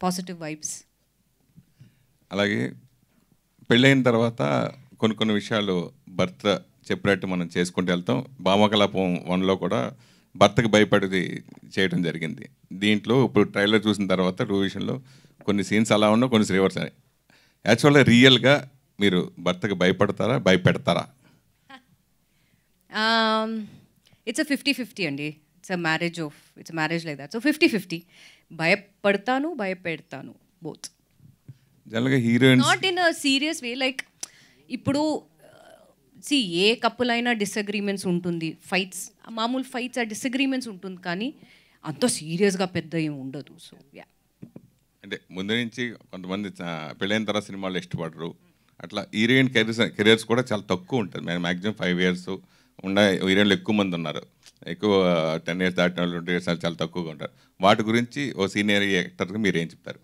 positive vibes. అలాగే పెళ్ళైన తర్వాత కొన్ని విషయాలు భర్త చెప్పినట్టు మనం చేసుకుంటూ వెళ్తాం. భామకలాపం 1లో కూడా భర్తకు భయపడి చేయడం జరిగింది. దీంట్లో ఇప్పుడు ట్రైలర్ చూసిన తర్వాత 2 విషయంలో కొన్ని సీన్స్ అలా ఉన్నా, కొన్ని రివర్స్ అయ్యాయి. యాక్చువల్గా రియల్గా మీరు భర్తకు భయపడతారా, భయపెడతారా? ఇట్స్ అ 50-50 అండి. It's marriage like that. So 50-50. భయపడతాను, భయపెడతాను, బోత్. జనరల్గా heroines not in a serious way. Like ఇప్పుడు సి ఏ కపుల్ అయినా డిసగ్రీమెంట్స్ ఉంటుంది, ఫైట్స్ మామూలు ఫైట్స్ ఆ డిసగ్రీమెంట్స్ ఉంటుంది, కానీ అంత సీరియస్గా పెద్ద ఏమి ఉండదు. సో యా, అంటే ముందు నుంచి కొంతమంది పెళ్ళైన తర్వాత సినిమాలు ఇష్టపడరు, అట్లా హీరోయిన్ కెరియర్స్ కూడా చాలా తక్కువ ఉంటుంది. మేము మ్యాక్సిమం 5 years ఉన్న హీరోయిన్లు ఎక్కువ మంది ఉన్నారు, ఎక్కువ 10 years దాటిన వాళ్ళు 20 years చాలా తక్కువగా ఉంటారు. వాటి గురించి ఓ సీనియర్ యాక్టర్గా మీరు ఏం చెప్తారు?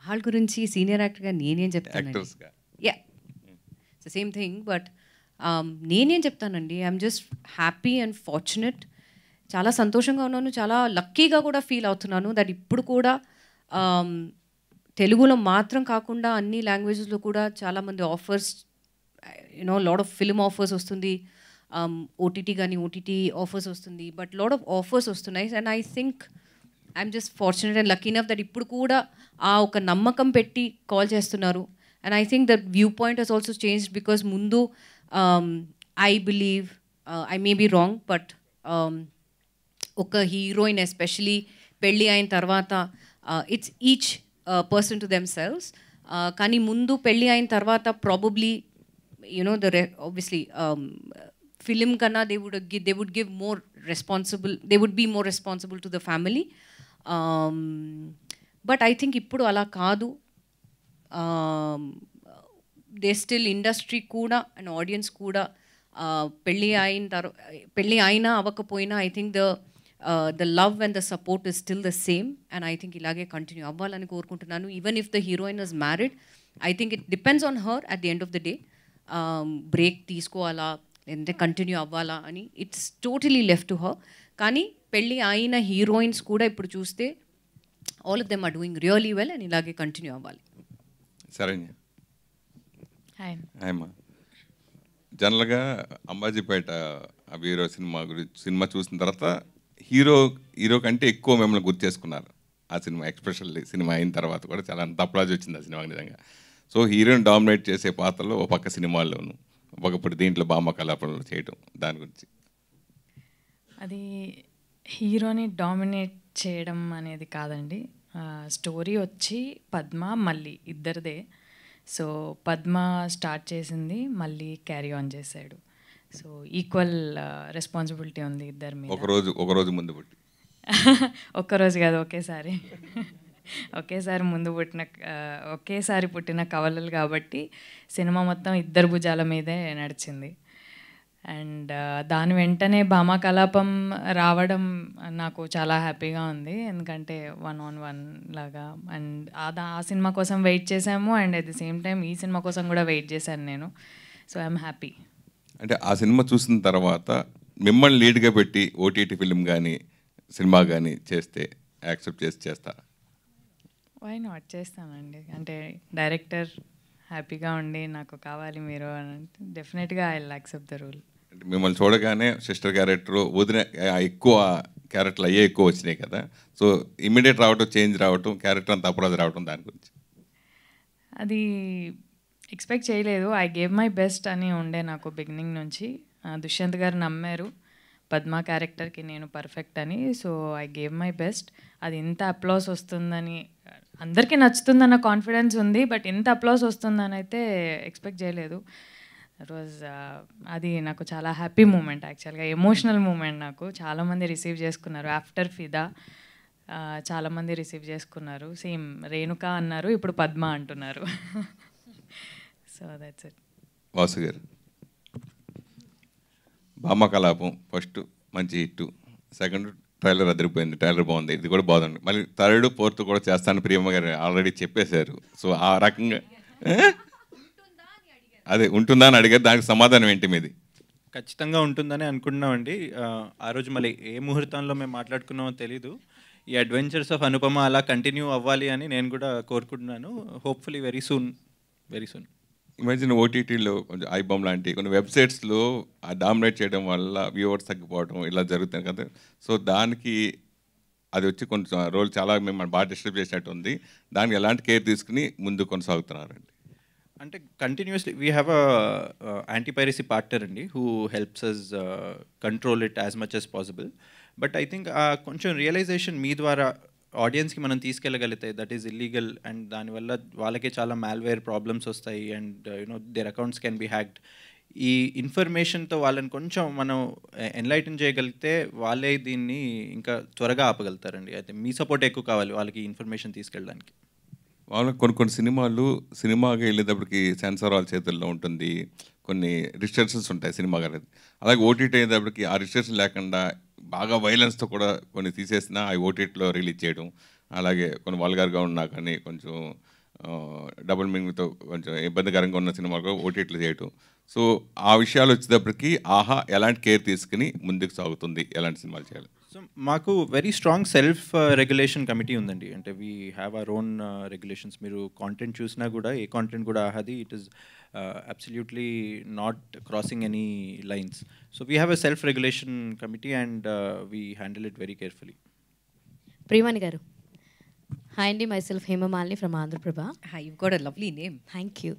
వాళ్ళ గురించి సీనియర్ యాక్టర్గా నేనేం చెప్తాను? యాక్టర్స్గా yeah, it's the same thing. But నేనేం చెప్తానండి, I'm just happy and fortunate. చాలా సంతోషంగా ఉన్నాను, చాలా లక్కీగా కూడా ఫీల్ అవుతున్నాను దట్ ఇప్పుడు కూడా తెలుగులో మాత్రం కాకుండా అన్ని లాంగ్వేజెస్లో కూడా చాలామంది offers, you know lot of film offers వస్తుంది, ఓటీటీ కానీ ఓటీటీ ఆఫర్స్ వస్తుంది, బట్ లాట్ ఆఫ్ ఆఫర్స్ వస్తున్నాయి. And I think I'm just fortunate and lucky enough that ఇప్పుడు కూడా ఆ ఒక నమ్మకం పెట్టి కాల్ చేస్తున్నారు. And I think that view point has also changed because ముందు I believe, I may be wrong, but ఒక హీరోయిన్ ఎస్పెషలీ పెళ్ళి అయిన తర్వాత it's each person to themselves. కానీ ముందు పెళ్ళి అయిన తర్వాత ప్రాబబ్లీ యునో ఆబ్వియస్లీ ఫిలిం కన్నా they would give more responsible, they would be more responsible to the family. But I think ఇప్పుడు అలా కాదు. దే స్టిల్ ఇండస్ట్రీ కూడా అండ్ ఆడియన్స్ కూడా పెళ్ళి అయినా అవ్వకపోయినా I think the love and the support is still the same. And I think ఇలాగే కంటిన్యూ అవ్వాలని కోరుకుంటున్నాను. Even if the heroine is married, I think it depends on her at the end of the day. Break తీసుకోవాలా లేదంటే కంటిన్యూ అవ్వాలా అని it's totally left to her. కానీ పెళ్ళి అయిన హీరోయిన్స్ కూడా ఇప్పుడు చూస్తే all of them are doing really well and ఇలాగే కంటిన్యూ అవ్వాలి. శరణ్య, హాయ్ అమ్మా. జనరల్గా అంబాజీపేట అభిహీరో సినిమా చూసిన తర్వాత హీరో కంటే ఎక్కువ మిమ్మల్ని గుర్తు చేసుకున్నారు ఆ సినిమా. ఎక్స్పెషల్లీ సినిమా అయిన తర్వాత కూడా చాలా అంత అప్లాజ్ వచ్చింది ఆ సినిమాకి నిజంగా. సో హీరోని డామినేట్ చేసే పాత్రలో ఒక పక్క సినిమాల్లోను, ఒకప్పుడు దీంట్లో భామ కలాపంలో చేయటం, దాని గురించి. అది హీరోని డామినేట్ చేయడం అనేది కాదండి. స్టోరీ వచ్చి పద్మ మళ్ళీ ఇద్దరిదే. సో పద్మ స్టార్ట్ చేసింది, మళ్ళీ క్యారీ ఆన్ చేశాడు. సో ఈక్వల్ రెస్పాన్సిబిలిటీ ఉంది ఇద్దరి మీద. ఒకరోజు ముందు పుట్టి ఒక్కరోజు కాదు, ఒకేసారి ముందు ఒకేసారి పుట్టిన కవలలు కాబట్టి సినిమా మొత్తం ఇద్దరు భుజాల మీదే నడిచింది. అండ్ దాని వెంటనే భామ కలాపం రావడం నాకు చాలా హ్యాపీగా ఉంది, ఎందుకంటే 1-on-1 లాగా. అండ్ ఆ సినిమా కోసం వెయిట్ చేశాము, and at the same time ఈ సినిమా కోసం కూడా వెయిట్ చేశాను నేను. So I'm happy. అంటే ఆ సినిమా చూసిన తర్వాత మిమ్మల్ని లీడ్గా పెట్టి ఓటీటీ ఫిల్మ్ కానీ సినిమా కానీ చేస్తే యాక్సెప్ట్ చేస్తారా? వై నాట్, చేస్తానండి. అంటే డైరెక్టర్ హ్యాపీగా ఉండి నాకు కావాలి మీరు అని అంటే డెఫినెట్గా I will accept the rule. మిమ్మల్ని చూడగానే సిస్టర్ క్యారెక్టర్ వదిన ఎక్కువ క్యారెక్టర్లు అయ్యే ఎక్కువ వచ్చినాయి కదా, సో ఇమ్మీడియట్ రావటం, చేంజ్ రావటం, క్యారెక్టర్ అంత అపరాధ రావటం, దాని గురించి. అది ఎక్స్పెక్ట్ చేయలేదు. ఐ గేవ్ మై బెస్ట్ అని ఉండే నాకు బిగినింగ్ నుంచి. దుష్యంత్ గారు నమ్మారు పద్మ క్యారెక్టర్కి నేను పర్ఫెక్ట్ అని. So I gave my best. అది ఇంత అప్లాస్ వస్తుందని, అందరికీ నచ్చుతుందన్న కాన్ఫిడెన్స్ ఉంది, బట్ ఇంత అప్లాస్ వస్తుందని అయితే ఎక్స్పెక్ట్ చేయలేదు. అది నాకు చాలా హ్యాపీ మూమెంట్, యాక్చువల్గా ఎమోషనల్ మూమెంట్. నాకు చాలామంది రిసీవ్ చేసుకున్నారు. ఆఫ్టర్ ఫిదా చాలామంది రిసీవ్ చేసుకున్నారు. సేమ్ రేణుక అన్నారు, ఇప్పుడు పద్మ అంటున్నారు. So that's it. వాసు గారు, భామ కలాపం ఫస్ట్ మంచి హిట్, సెకండ్ ట్రైలర్ అదిరిపోయింది, ట్రైలర్ బాగుంది, ఇది కూడా బాగుంది. మళ్ళీ థర్డ్ ఫోర్త్ కూడా చేస్తాను ప్రియమ్మ గారు ఆల్రెడీ చెప్పేశారు. సో ఆ రకంగా అదే ఉంటుందా అని అడిగారు, దానికి సమాధానం ఏంటి మీది? ఖచ్చితంగా ఉంటుందని అనుకుంటున్నామండి. ఆ రోజు మళ్ళీ ఏ ముహూర్తంలో మేము మాట్లాడుకున్నామో తెలీదు. ఈ అడ్వెంచర్స్ ఆఫ్ అనుపమ అలా కంటిన్యూ అవ్వాలి అని నేను కూడా కోరుకుంటున్నాను. Hopefully very soon. ఈ మధ్యన ఓటీటీలో కొంచెం ఐబామ్ లాంటి కొన్ని వెబ్సైట్స్లో డామినేట్ చేయడం వల్ల వ్యూవర్స్ తగ్గిపోవడం ఇలా జరుగుతుంది కదా. సో దానికి అది వచ్చి కొంచెం రోల్ చాలా మిమ్మల్ని బాగా డిస్టర్బ్ చేసినట్టు ఉంది. దానికి ఎలాంటి కేర్ తీసుకుని ముందు కొనసాగుతున్నారండి? అంటే continuously we have a anti piracy partner అండి who helps us control it as much as possible. But I think కొంచెం రియలైజేషన్ మీ ద్వారా ఆడియన్స్కి మనం తీసుకెళ్ళగలిగితే దట్ ఈస్ ఇల్లీగల్ అండ్ దానివల్ల వాళ్ళకే చాలా మాల్వేర్ ప్రాబ్లమ్స్ వస్తాయి and you know their accounts can be hacked. ఈ ఇన్ఫర్మేషన్తో వాళ్ళని కొంచెం మనం ఎన్లైటన్ చేయగలిగితే వాళ్ళే దీన్ని ఇంకా త్వరగా ఆపగలుగుతారండి. అయితే మీ సపోర్ట్ ఎక్కువ కావాలి వాళ్ళకి ఇన్ఫర్మేషన్ తీసుకెళ్ళడానికి. వాళ్ళకి కొన్ని సినిమాకి వెళ్ళేటప్పటికి సెన్సార్ వాళ్ళ చేతుల్లో ఉంటుంది, కొన్ని రిస్ట్రిక్షన్స్ ఉంటాయి సినిమా గారి. అలాగే ఓటీటీ అయ్యేటప్పటికి ఆ రిస్ట్రిక్షన్ లేకుండా బాగా వైలెన్స్తో కూడా కొన్ని తీసేసినా అవి ఓటీటీలో రిలీజ్ చేయడం, అలాగే కొన్ని వల్గర్గా ఉన్నా కానీ కొంచెం డబుల్ మీనింగ్తో కొంచెం ఇబ్బందికరంగా ఉన్న సినిమాలు కూడా ఓటీటీలో చేయడం. సో ఆ విషయాలు వచ్చేటప్పటికి ఆహా ఎలాంటి కేర్ తీసుకుని ముందుకు సాగుతుంది, ఎలాంటి సినిమాలు చేయాలి? సో మాకు very strong self regulation committee ఉందండి. అంటే we have our own regulations. మీరు కాంటెంట్ చూసినా కూడా ఏ కాంటెంట్ కూడా ఆహాది it is absolutely not crossing any lines. So we have a self regulation committee and we handle it very carefully. Priyamani garu. Hi అండి, myself Hemamalini from Andhraprabha. Hi, you got a lovely name. Thank you.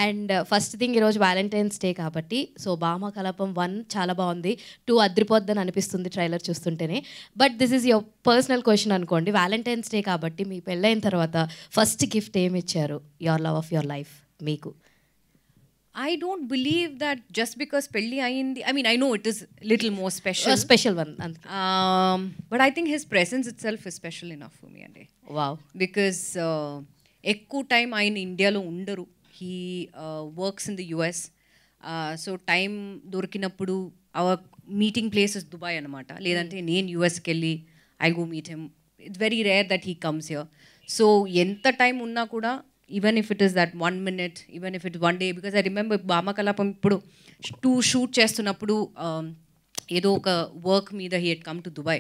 And first thing ఈరోజు వ్యాలంటైన్స్ డే కాబట్టి సో భామ కలాపం 1 చాలా బాగుంది, 2 అద్రిపోద్దని అనిపిస్తుంది ట్రైలర్ చూస్తుంటేనే. But this is your personal question అనుకోండి. వ్యాలంటైన్స్ డే కాబట్టి మీ పెళ్ళైన తర్వాత ఫస్ట్ గిఫ్ట్ ఏమి ఇచ్చారు your love of your life మీకు? I don't believe that just because pelli ayindi, I mean I know it is little more special. A special one. But I think his presence itself is special enough for me andi. Wow. Because ekku time ayin India lo undaru. He works in the US. So time dorkinappudu our meeting place is Dubai anamata. Ledante nenu US ki elli I'll go meet him. It's very rare that he comes here. So enta time unna kuda, even if it is that 1 minute, even if it's 1 day, because I remember Bama Kalapam ippudu to shoot చేస్తున్నప్పుడు ఏదో ఒక వర్క్ మీద he had come to Dubai.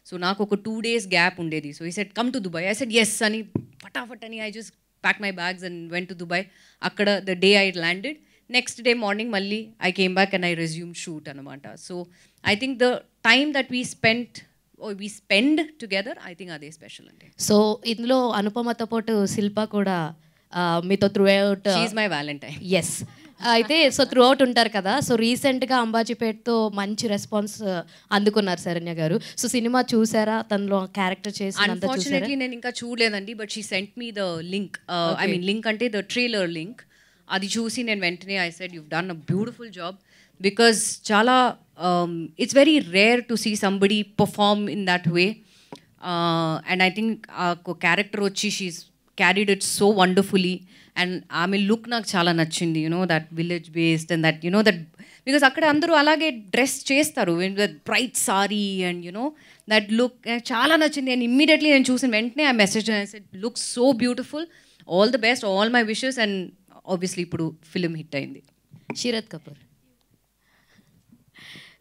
So నాకు ఒక 2 days gap ఉండేది. So he said come to Dubai. I said yes అని ఫటాఫట్ అని I just packed my bags and went to Dubai. అక్కడ the day I landed, next day morning మళ్ళీ I came back and I resumed shoot అనమాట. So I think the time that we spend together, I think అదే స్పెషల్ అండి. సో ఇందులో అనుపమతో పాటు శిల్ప కూడా మీతో throughout, she's my valentine. Yes. అయితే సో త్రూ అవుట్ ఉంటారు కదా. సో రీసెంట్గా అంబాజీపేట్తో మంచి రెస్పాన్స్ అందుకున్నారు శరణ్య గారు. సో సినిమా చూసారా, తనలో క్యారెక్టర్ చేసి? అన్ఫార్చునేట్లీ నేను ఇంకా చూడలేదండి, but she sent me the link. I mean link అంటే ద ట్రైలర్ లింక్. అది చూసి నేను వెంటనే I said you've done a beautiful job, because చాలా it's very rare to see somebody perform in that way. And I think ఆ క్యారెక్టర్ వచ్చి she's carried it so wonderfully, and ఆమె లుక్ నాకు చాలా నచ్చింది. You know that village based and that you know that, because అక్కడ అందరూ అలాగే డ్రెస్ చేస్తారు, bright sari and you know that look చాలా నచ్చింది. అండ్ ఇమ్మీడియట్లీ నేను చూసిన వెంటనే ఆ message look so beautiful, all the best, all my wishes. And obviously ఇప్పుడు ఫిలిం హిట్ అయింది. Sharath Kapoor.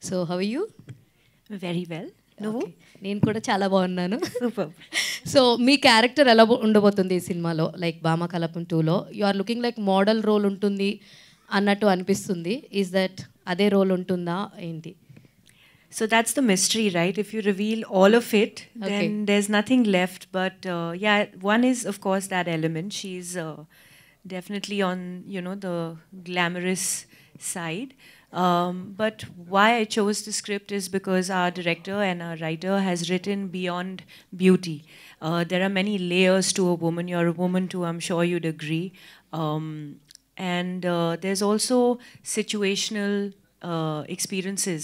So how are you? Very well. నువ్వు? నేను కూడా చాలా బాగున్నాను. సూపర్. సో మీ క్యారెక్టర్ ఎలా ఉండబోతుంది ఈ సినిమాలో? లైక్ భామ కలాపం 2లో you are looking like model role ఉంటుంది అన్నట్టు అనిపిస్తుంది. ఈజ్ దట్ అదే రోల్ ఉంటుందా ఏంటి? So that's the mystery, right? If you reveal all of it, then there's nothing left. But yeah, one is of course that element. She's definitely on, you know, the glamorous side. But why I chose the script is because our director and our writer has written beyond beauty. There are many layers to a woman. You're a woman too, I'm sure you'd agree. And there's also situational experiences,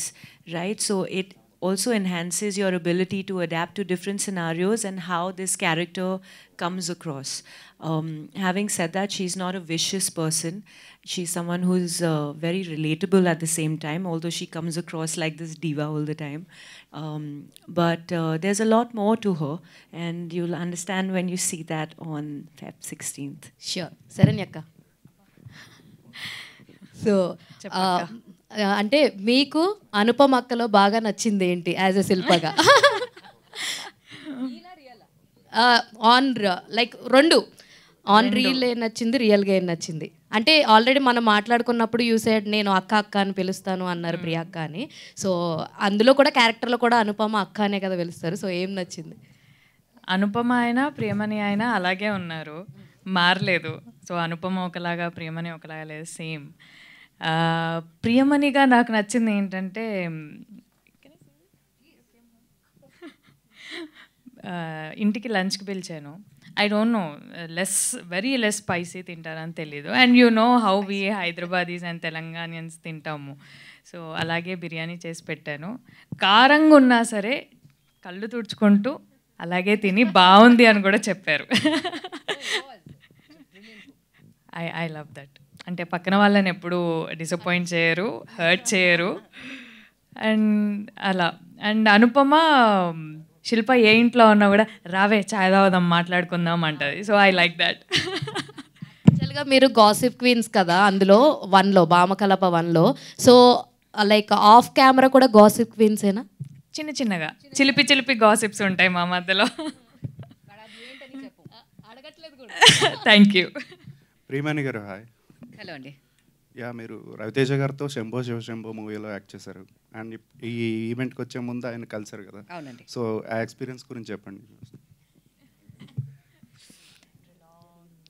right? So it also enhances your ability to adapt to different scenarios and how this character comes across. Having said that, she's not a vicious person. She's someone who's very relatable at the same time, although she comes across like this diva all the time. But there's a lot more to her, and you'll understand when you see that on Feb 16th. Sure. Saranyakka. So అంటే మీకు అనుపమ అక్కలో బాగా నచ్చింది ఏంటి యాజ్ ఎ శిల్పగా? ఆన్ లైక్ రెండు, ఆన్ రీల్ ఏం నచ్చింది, రియల్గా ఏం నచ్చింది? అంటే ఆల్రెడీ మనం మాట్లాడుకున్నప్పుడు యూ సెడ్ నేను అక్క అక్క అని పిలుస్తాను అన్నారు, ప్రియ అక్క అని. సో అందులో కూడా క్యారెక్టర్లో కూడా అనుపమ అక్క అనే కదా పిలుస్తారు. సో ఏం నచ్చింది? అనుపమ అయినా ప్రియమణి అయినా అలాగే ఉన్నారు, మారలేదు. సో అనుపమ ఒకలాగా, ప్రియమణి ఒకలాగా లేదు, సేమ్. ప్రియమణిగా నాకు నచ్చింది ఏంటంటే ఇంటికి లంచ్కి పిలిచాను. I don't know, very less spicy తింటారని తెలీదు. And you know how we Hyderabadis and Telanganians తింటాము. సో అలాగే బిర్యానీ చేసి పెట్టాను. కారంగా ఉన్నా సరే కళ్ళు తుడుచుకుంటూ అలాగే తిని బాగుంది అని కూడా చెప్పారు. I love that. అంటే పక్కన వాళ్ళని ఎప్పుడు డిసప్పాయింట్ చేయరు, హర్ట్ చేయరు. అండ్ అలా. అండ్ అనుపమ శిల్ప ఏ ఇంట్లో ఉన్నా కూడా రావే చాయ్ తాగుదాం మాట్లాడుకుందాం అంటది. So I like that. యాక్చువల్గా మీరు గాసిప్ క్వీన్స్ కదా అందులో 1లో, భామకలప 1లో. సో లైక్ ఆఫ్ కెమెరా కూడా గాసిప్ క్వీన్సేనా? చిన్న చిన్నగా చిలిపి చిలిపి గాసిప్స్ ఉంటాయి మా మధ్యలో. Thank you. Priyamani garu hi. Hello అండి. యా, మీరు రవితేజ గారితో శంభో శివశంభో మూవీలో యాక్ట్ చేశారు. అండ్ ఈ ఈవెంట్కి వచ్చే ముందు ఆయన కలిశారు కదా. అవునండి. సో ఆ ఎక్స్పీరియన్స్ గురించి చెప్పండి.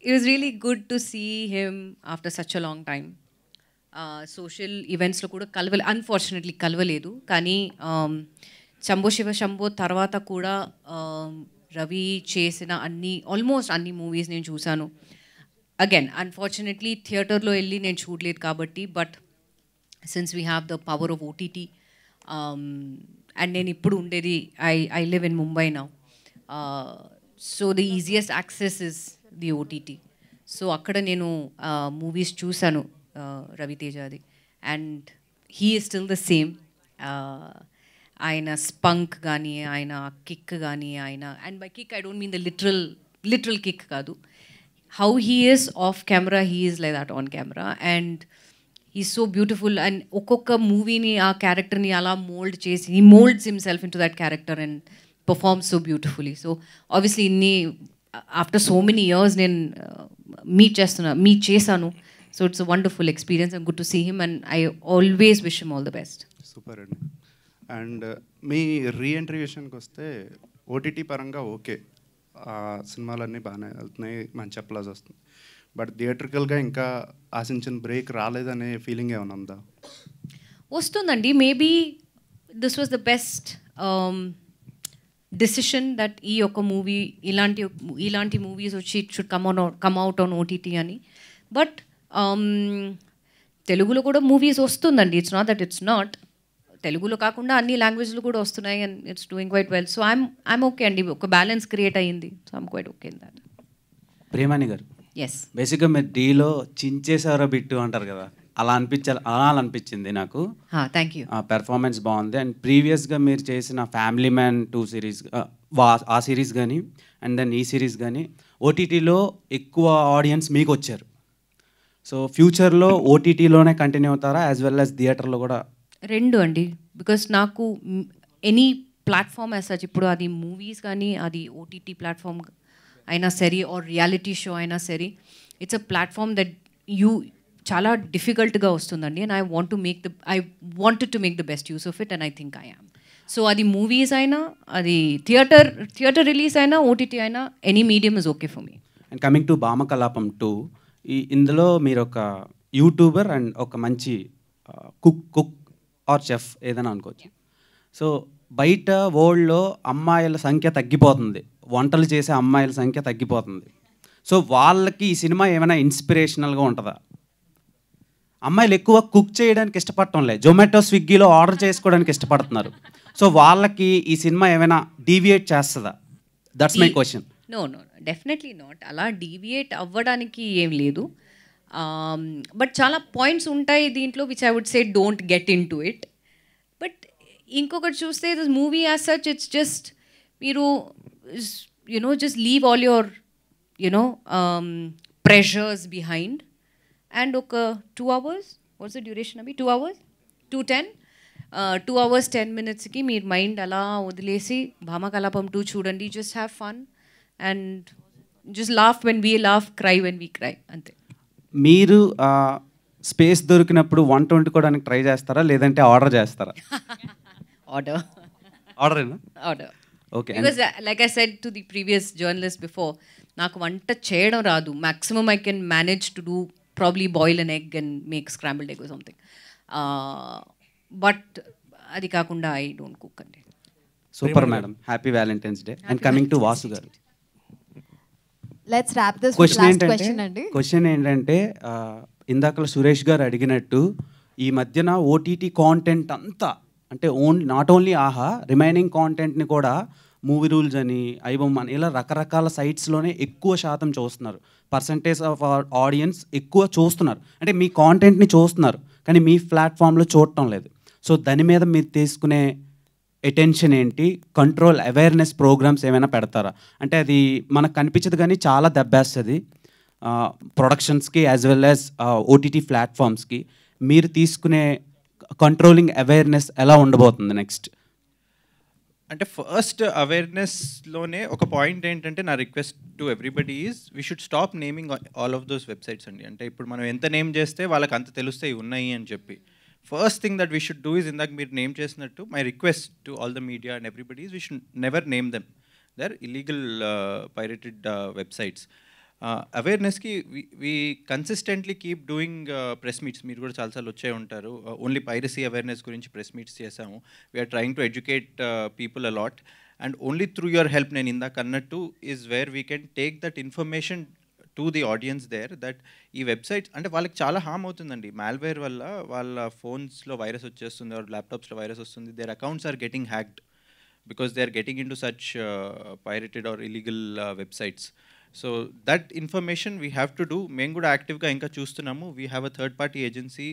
It was really good to see him after such a long time. Social ఈవెంట్స్లో కూడా అన్ఫార్చునేట్లీ కలవలేదు. కానీ శంభో శివ శంభో తర్వాత కూడా రవి చేసిన ఆల్మోస్ట్ అన్ని మూవీస్ నేను చూశాను. అగైన్ అన్ఫార్చునేట్లీ థియేటర్లో వెళ్ళి నేను చూడలేదు కాబట్టి, but since we have the power of OTT and నేను ఇప్పుడు ఉండేది I live in Mumbai now. So the easiest access is the OTT. So అక్కడ నేను మూవీస్ చూశాను రవితేజది. And he is still the same. ఆయన స్పంక్ కానీ, ఆయన కిక్ కానీ, and by kick I don't mean the literal kick కాదు. How he is off camera, he is like that on camera. And is so beautiful. And ఒక్కొక్క మూవీని ఆ క్యారెక్టర్ని అలా మోల్డ్ చేసి he moulds himself in to that character and performs so beautifully. So obviously after so many years నేను మీట్ చేశాను. So it's a wonderful experience and good to see him and I always wish him all the best. Super అండి. అండ్ మీ రీఎంట్రీ విషయానికి వస్తే ఓటీటీ పరంగా ఓకే, సినిమాలన్నీ బాగానే వెళ్తున్నాయి, మంచి అప్లాజ్ వస్తుంది. బట్ థియేట్రికల్గా ఇంకా ఆశించిన బ్రేక్ రాలేదనే ఫీలింగ్ ఏమైనా ఉందా? వస్తుందండి. Maybe this was the best decision that ఈ యొక్క మూవీ ఇలాంటి మూవీస్ వచ్చి it should come out on OTT అని. బట్ తెలుగులో కూడా మూవీస్ వస్తుందండి. It's not that it's not. తెలుగులో కాకుండా అన్ని లాంగ్వేజ్లు కూడా వస్తున్నాయి and it's doing quite well. So I'm okay అండి. ఒక బ్యాలెన్స్ క్రియేట్ అయ్యింది. So I'm quite okay in that. Priyamani గారు, ఎస్, బేసిక్గా మీరు డీలో చించేసారో బిట్టు అంటారు కదా, అలా అనిపించింది నాకు. Thank you. పెర్ఫార్మెన్స్ బాగుంది. అండ్ ప్రీవియస్గా మీరు చేసిన ఫ్యామిలీ మ్యాన్ 2 సిరీస్, ఆ సిరీస్ కానీ అండ్ దెన్ ఈ సిరీస్ కానీ ఓటీటీలో ఎక్కువ ఆడియన్స్ మీకు వచ్చారు. సో ఫ్యూచర్లో ఓటీటీలోనే కంటిన్యూ అవుతారా యాజ్ వెల్ యాజ్ థియేటర్లో కూడా? రెండు అండి. బికాస్ నాకు ఎనీ ప్లాట్ఫామ్ యాజ్ సచ్, ఇప్పుడు అది మూవీస్ కానీ అది ఓటీటీ ప్లాట్ఫామ్ అయినా సరే ఆర్ రియాలిటీ షో అయినా సరే, ఇట్స్ అ ప్లాట్ఫామ్ దట్ చాలా డిఫికల్ట్గా వస్తుందండి. And I wanted to make the best use of it and I think I am. So అది మూవీస్ అయినా, అది థియేటర్ రిలీజ్ అయినా, ఓటీటీ అయినా, any medium is okay for me. And coming to Bhamakalapam 2, ఇందులో మీరు ఒక యూట్యూబర్ అండ్ ఒక మంచి కుక్ ఆర్ చెఫ్ ఏదైనా అనుకోవచ్చు. సో బయట వరల్డ్లో అమ్మాయిల సంఖ్య తగ్గిపోతుంది, వంటలు చేసే అమ్మాయిల సంఖ్య తగ్గిపోతుంది. సో వాళ్ళకి ఈ సినిమా ఏమైనా ఇన్స్పిరేషనల్గా ఉంటుందా? అమ్మాయిలు ఎక్కువ కుక్ చేయడానికి ఇష్టపడటం లేదు, జొమాటో స్విగ్గీలో ఆర్డర్ చేసుకోవడానికి ఇష్టపడుతున్నారు. సో వాళ్ళకి ఈ సినిమా ఏమైనా డీవియేట్ చేస్తుందా? That's my question. No, definitely not. అలా డీవియేట్ అవ్వడానికి ఏం లేదు. బట్ చాలా పాయింట్స్ ఉంటాయి దీంట్లో which I would say don't get into it. But ఇంకొకటి చూస్తే this movie as such it's just మీరు just leave all your pressures behind and ఒక 2 hours, వాట్స్ ద డ్యూరేషన్ అవి? 2 hours, 2:10, 2 hours 10 minutesకి మీరు మైండ్ అలా వదిలేసి భామకలాపం 2 చూడండి. Just have fun and just laugh when we laugh, cry when we cry, అంతే. మీరు స్పేస్ దొరికినప్పుడు వంట వండుకోవడానికి ట్రై చేస్తారా లేదంటే ఆర్డర్ చేస్తారా? Order. Okay. Because like I said to the previous journalist before, నాకు వంట చేయడం రాదు. Maximum I can manage to do probably boil an egg and make scrambled egg or something. But అది కాకుండా ఐ డోంట్ కుక్ అండి. Super madam, happy Valentine's day. And coming to Vasu garu, let's wrap this question question అండి. ఏంటంటే ఇందాక సురేష్ గారు అడిగినట్టు ఈ మధ్యన ఓటీటీ కాంటెంట్ అంతా అంటే నాట్ ఓన్లీ ఆహా, రిమైనింగ్ కాంటెంట్ని కూడా మూవీ రూల్స్ అని, ఐబొమ్మ అని ఇలా రకరకాల సైట్స్లోనే ఎక్కువ శాతం చూస్తున్నారు. పర్సంటేజ్ ఆఫ్ ఆడియన్స్ ఎక్కువ చూస్తున్నారు, అంటే మీ కాంటెంట్ని చూస్తున్నారు కానీ మీ ప్లాట్ఫామ్లో చూడటం లేదు. సో దాని మీద మీరు తీసుకునే అటెన్షన్ ఏంటి? కంట్రోల్ అవేర్నెస్ ప్రోగ్రామ్స్ ఏమైనా పెడతారా? అంటే అది మనకు కనిపించదు కానీ చాలా దెబ్బేస్తుంది ప్రొడక్షన్స్కి యాజ్ వెల్ యాజ్ ఓటీటీ ప్లాట్ఫామ్స్కి. మీరు తీసుకునే కంట్రోలింగ్ అవేర్నెస్ ఎలా ఉండబోతుంది నెక్స్ట్? అంటే ఫస్ట్ అవేర్నెస్లోనే ఒక పాయింట్ ఏంటంటే నా request to everybody is we should stop naming all of those websites అండి. అంటే ఇప్పుడు మనం ఎంత నేమ్ చేస్తే వాళ్ళకి అంత తెలుస్తాయి ఉన్నాయి అని చెప్పి. First thing that we should do is, ఇందాక మీరు నేమ్ చేసినట్టు my request to all the media and everybody is we should never name them. They are illegal pirated websites. అవేర్నెస్కి we consistently keep doing press meets. మీరు కూడా చాలాసార్లు వచ్చే ఉంటారు. ఓన్లీ పైరసీ అవేర్నెస్ గురించి ప్రెస్ మీట్స్ చేసాము. We're trying to educate people a lot and only through your help, నేను ఇందాక అన్నట్టు, is where we can take that information to the audience there that ఈ వెబ్సైట్స్ అంటే వాళ్ళకి చాలా హార్మ్ అవుతుందండి. మాల్వేర్ వల్ల వాళ్ళ ఫోన్స్లో వైరస్ వచ్చేస్తుంది, వాళ్ళ ల్యాప్టాప్స్లో వైరస్ వస్తుంది. Their accounts are getting hacked because they are getting into such pirated or illegal websites. So that information we have to do. మేము కూడా యాక్టివ్గా ఇంకా చూస్తున్నాము. We have a third party agency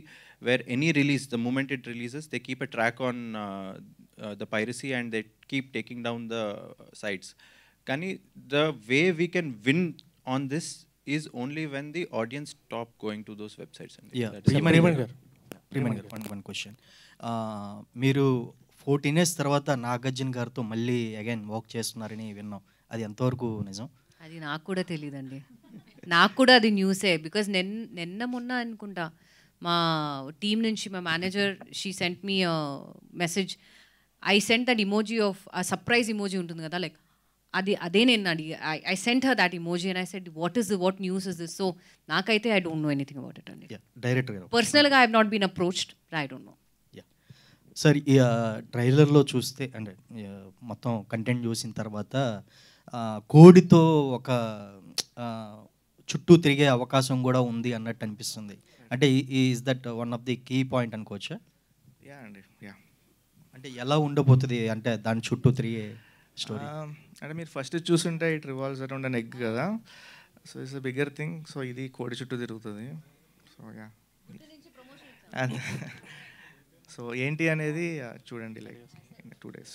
where any release, the moment it releases, they keep a track on the piracy and they keep taking down the sites. కానీ the way we can win on this is only when the audience stop going to those websites. One question. మీరు 14 years తర్వాత నాగార్జున గారితో మళ్ళీ అగైన్ వర్క్ చేస్తున్నారని విన్నాం, అది ఎంతవరకు నిజం? అది నాకు కూడా తెలియదండి. నాకు కూడా అది న్యూసే. బికాజ్ నిన్న మొన్న అనుకుంటా మా టీం నుంచి మా manager she sent me message. I sent that emoji of a surprise emoji ఉంటుంది కదా, లైక్ అదే నేను అడిగి I sent her that emoji and I said what news is this. So నాకైతే I don't know anything about it అండి. డైరెక్టర్ గారు పర్సనల్గా I have not been approached, I don't know. Sir, ఈ ట్రైలర్లో చూస్తే అంటే మొత్తం కంటెంట్ చూసిన తర్వాత కోడితో ఒక చుట్టూ తిరిగే అవకాశం కూడా ఉంది అన్నట్టు అనిపిస్తుంది. అంటే is that one of the key point అనుకోవచ్చా? యా అండి, యా. అంటే ఎలా ఉండబోతుంది అంటే దాని చుట్టూ తిరిగే స్టోరీ? అంటే మీరు ఫస్ట్ చూసుంటే it revolves around an egg కదా, so it's a bigger thing. So ఇది కోడి చుట్టూ తిరుగుతుంది. సో యా, సో ఏంటి అనేది చూడండి లైక్ ఇన్ 2 days.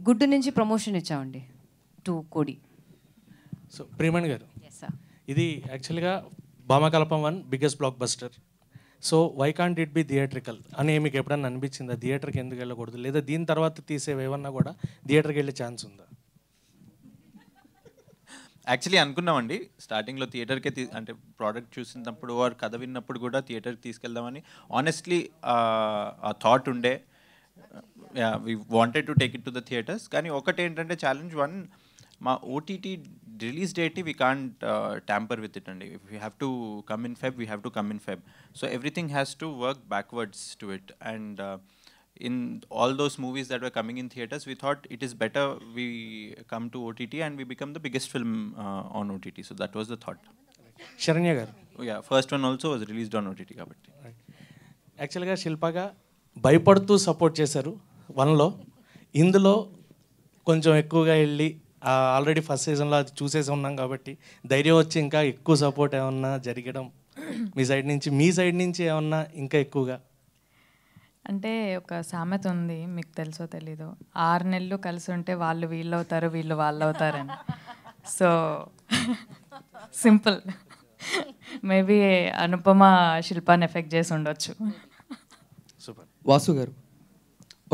గుడ్డు నుంచి ప్రమోషన్ ఇచ్చామండి టు కోడి. సో ప్రియమణి గారు, ఇది యాక్చువల్గా భామకలపం 1 బిగ్గెస్ట్ బ్లాక్ బస్టర్. So why can't it be theatrical అని మీకు ఎప్పుడన్నా అనిపించిందా? థియేటర్కి ఎందుకు వెళ్ళకూడదు, లేదా దీని తర్వాత తీసేవేమన్నా కూడా థియేటర్కి వెళ్ళే ఛాన్స్ ఉందా? యాక్చువల్లీ అనుకున్నామండి స్టార్టింగ్లో థియేటర్కే అంటే ప్రోడక్ట్ చూసినప్పుడు ఆర్ కథ విన్నప్పుడు కూడా థియేటర్కి తీసుకెళ్దామని ఆనెస్ట్లీ ఆ థాట్ ఉండే. We wanted to take it to the theatres. కానీ ఒకటి ఏంటంటే ఛాలెంజ్ 1, మా ఓటీటీ రిలీజ్ డేట్ని we can't tamper with it అండి. We have to come in Feb, we have to come in Feb. So everything has to work backwards to it. And in all those movies that were coming in theaters, we thought it is better we come to OTT and we become the biggest film on OTT. So that was the thought. Sharanya garu, yeah, first one also was released on OTT kabatti. యాక్చువల్గా శిల్పగా భయపడుతూ సపోర్ట్ చేశారు 1లో. ఇందులో కొంచెం ఎక్కువగా వెళ్ళి ఆల్రెడీ ఫస్ట్ సీజన్లో అది చూసేసి ఉన్నాం కాబట్టి ధైర్యం వచ్చి ఇంకా ఎక్కువ సపోర్ట్ ఏమన్నా జరగడం మీ సైడ్ నుంచి ఏమన్నా ఇంకా ఎక్కువగా? అంటే ఒక సామెత ఉంది, మీకు తెలుసో తెలీదు, 6 నెలలు కలిసి ఉంటే వాళ్ళు వీళ్ళు అవుతారు, వీళ్ళు వాళ్ళు అవుతారని. So simple. మేబీ అనుపమ శిల్పాన్ని ఎఫెక్ట్ చేసి ఉండొచ్చు. సూపర్. వాసు గారు,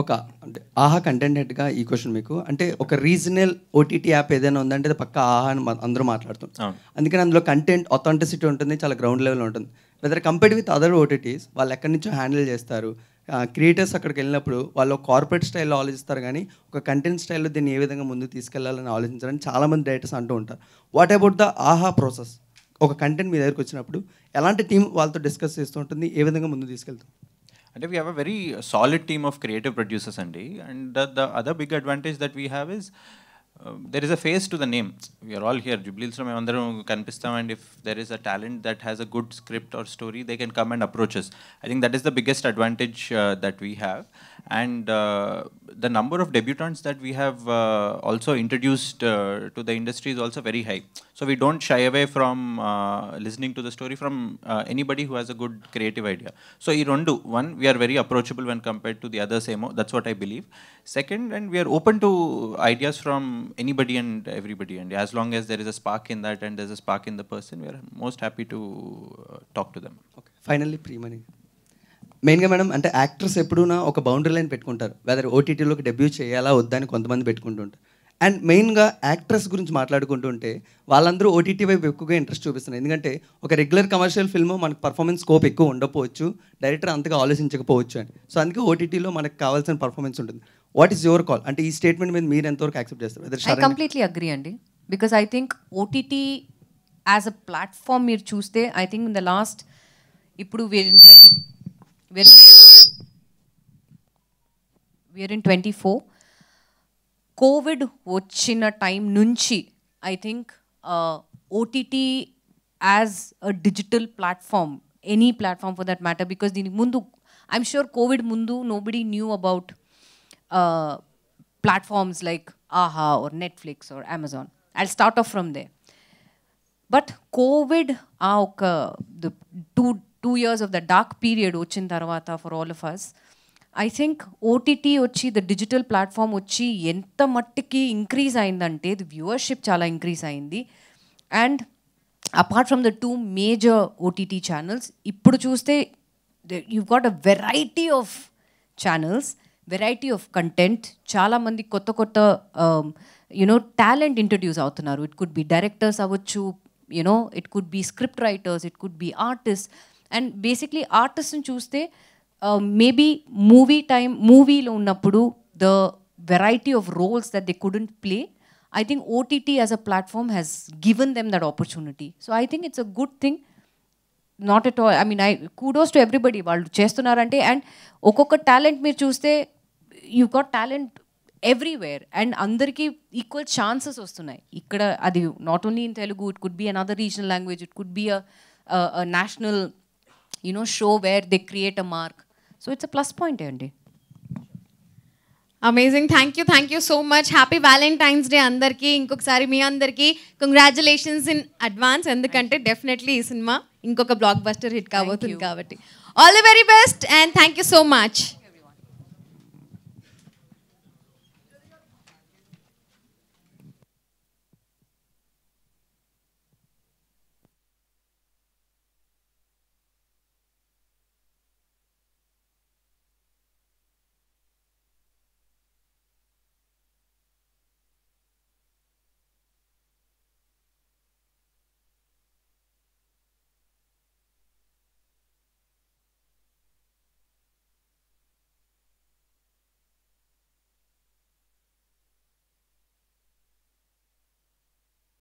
ఒక అంటే ఆహా కంటెంట్ హెడ్గా ఈ క్వశ్చన్ మీకు, అంటే ఒక రీజనల్ ఓటీటీ యాప్ ఏదైనా ఉందంటే అది పక్క ఆహా అని అందరూ మాట్లాడుతుంటారు. అందుకని అందులో కంటెంట్ అథెంటిసిటీ ఉంటుంది, చాలా గ్రౌండ్ లెవెల్ ఉంటుంది. Whether compared with other OTTs వాళ్ళు ఎక్కడి నుంచో హ్యాండిల్ చేస్తారు. క్రియేటర్స్ అక్కడికి వెళ్ళినప్పుడు వాళ్ళు కార్పొరేట్ స్టైల్లో ఆలోచిస్తారు, కానీ ఒక కంటెంట్ స్టైల్లో దీన్ని ఏ విధంగా ముందుకు తీసుకెళ్లాలని ఆలోచించాలని చాలామంది డైరెక్టర్స్ అంటూ ఉంటారు. వాట్ అబౌట్ ద ఆహా ప్రాసెస్? ఒక కంటెంట్ మీ దగ్గరికి వచ్చినప్పుడు ఎలాంటి టీం వాళ్ళతో డిస్కస్ చేస్తూ ఉంటుంది, ఏ విధంగా ముందు తీసుకెళ్తాం? అంటే we have a very solid team of creative producers అండి. And the other big advantage that we have is there is a face to the name. We are all here. Jubilees lo memandaram kanipistam, and if there is a talent that has a good script or story, they can come and approach us. I think that is the biggest advantage that we have. And the number of debutants that we have also introduced to the industry is also very high. So we don't shy away from listening to the story from anybody who has a good creative idea. So ee rendu, one, we are very approachable when compared to the others. That's what I believe. Second, and we are open to ideas from anybody and everybody, and as long as there is a spark in that and there's a spark in the person, we are most happy to talk to them. Okay. Finally, Premani. మెయిన్గా మేడం అంటే యాక్టర్స్ ఎప్పుడూనా ఒక బౌండరీ లైన్ పెట్టుకుంటారు, వెదర్ ఓటీటీలోకి డెబ్యూ చేయాలా వద్దా అని కొంతమంది పెట్టుకుంటుంటారు. అండ్ మెయిన్గా యాక్ట్రెస్ గురించి మాట్లాడుకుంటుంటే వాళ్ళందరూ ఓటీటీ వైపు ఎక్కువగా ఇంట్రెస్ట్ చూపిస్తున్నారు. ఎందుకంటే ఒక రెగ్యులర్ కమర్షియల్ ఫిల్మ్ మనకు పర్ఫార్మెన్స్ స్కోప్ ఎక్కువ ఉండకపోవచ్చు, డైరెక్టర్ అంతగా ఆలోచించకపోవచ్చు అని. సో అందుకే ఓటీటీలో మనకు కావాల్సిన పర్ఫార్మెన్స్ ఉంటుంది. What is your call? అంటే ఈ స్టేట్మెంట్ మీద మీరు ఎంతవరకు యాక్సెప్ట్ చేస్తారు? ఐ కంప్లీట్లీ అగ్రీ అండి, because I think OTT as a platform మీరు చూస్తే I think in the last ఇప్పుడు we're in 24. కోవిడ్ వచ్చిన టైం నుంచి I think OTT as a digital platform, any platform for that matter, because దీనికి ముందు ఐఎమ్ షూర్ కోవిడ్ ముందు nobody knew about platforms like ఆహా are Netflix or Amazon. I start off from there. But COVID ఆ ఒక two years of the dark period వచ్చిన తర్వాత for all of us, I think OTT వచ్చి ద డిజిటల్ ప్లాట్ఫామ్ వచ్చి ఎంత మట్టికి ఇంక్రీజ్ అయిందంటే ది వ్యూవర్షిప్ చాలా ఇంక్రీజ్ అయింది. And apart from the 2 major OTT channels ఇప్పుడు చూస్తే you've got a variety of channels, variety of content. చాలామంది కొత్త కొత్త టాలెంట్ ఇంట్రడ్యూస్ అవుతున్నారు. ఇట్ కుడ్ బి డైరెక్టర్స్ అవ్వచ్చు, it could be script writers, it could be artists. And basically artists ని చూస్తే maybe మూవీలో ఉన్నప్పుడు the variety of roles that they couldn't play, I think OTT as a platform has given them that opportunity. So I think it's a good thing. Not at all. I mean, kudos to everybody వాళ్ళు చేస్తున్నారంటే. అండ్ ఒక్కొక్క టాలెంట్ మీరు చూస్తే you got talent everywhere, and అందరికీ ఈక్వల్ ఛాన్సెస్ వస్తున్నాయి ఇక్కడ. అది not only in Telugu, it could be another regional language, it could be a national show where they create a mark. So it's a plus point అండి. Amazing. Thank you so much. Happy Valentine's Day అందరికీ. ఇంకొకసారి మీ అందరికీ కంగ్రాచులేషన్స్ ఇన్ అడ్వాన్స్, ఎందుకంటే డెఫినెట్లీ ఈ సినిమా ఇంకొక బ్లాక్ బస్టర్ హిట్ కాబోతుంది కాబట్టి. All the very best and thank you so much.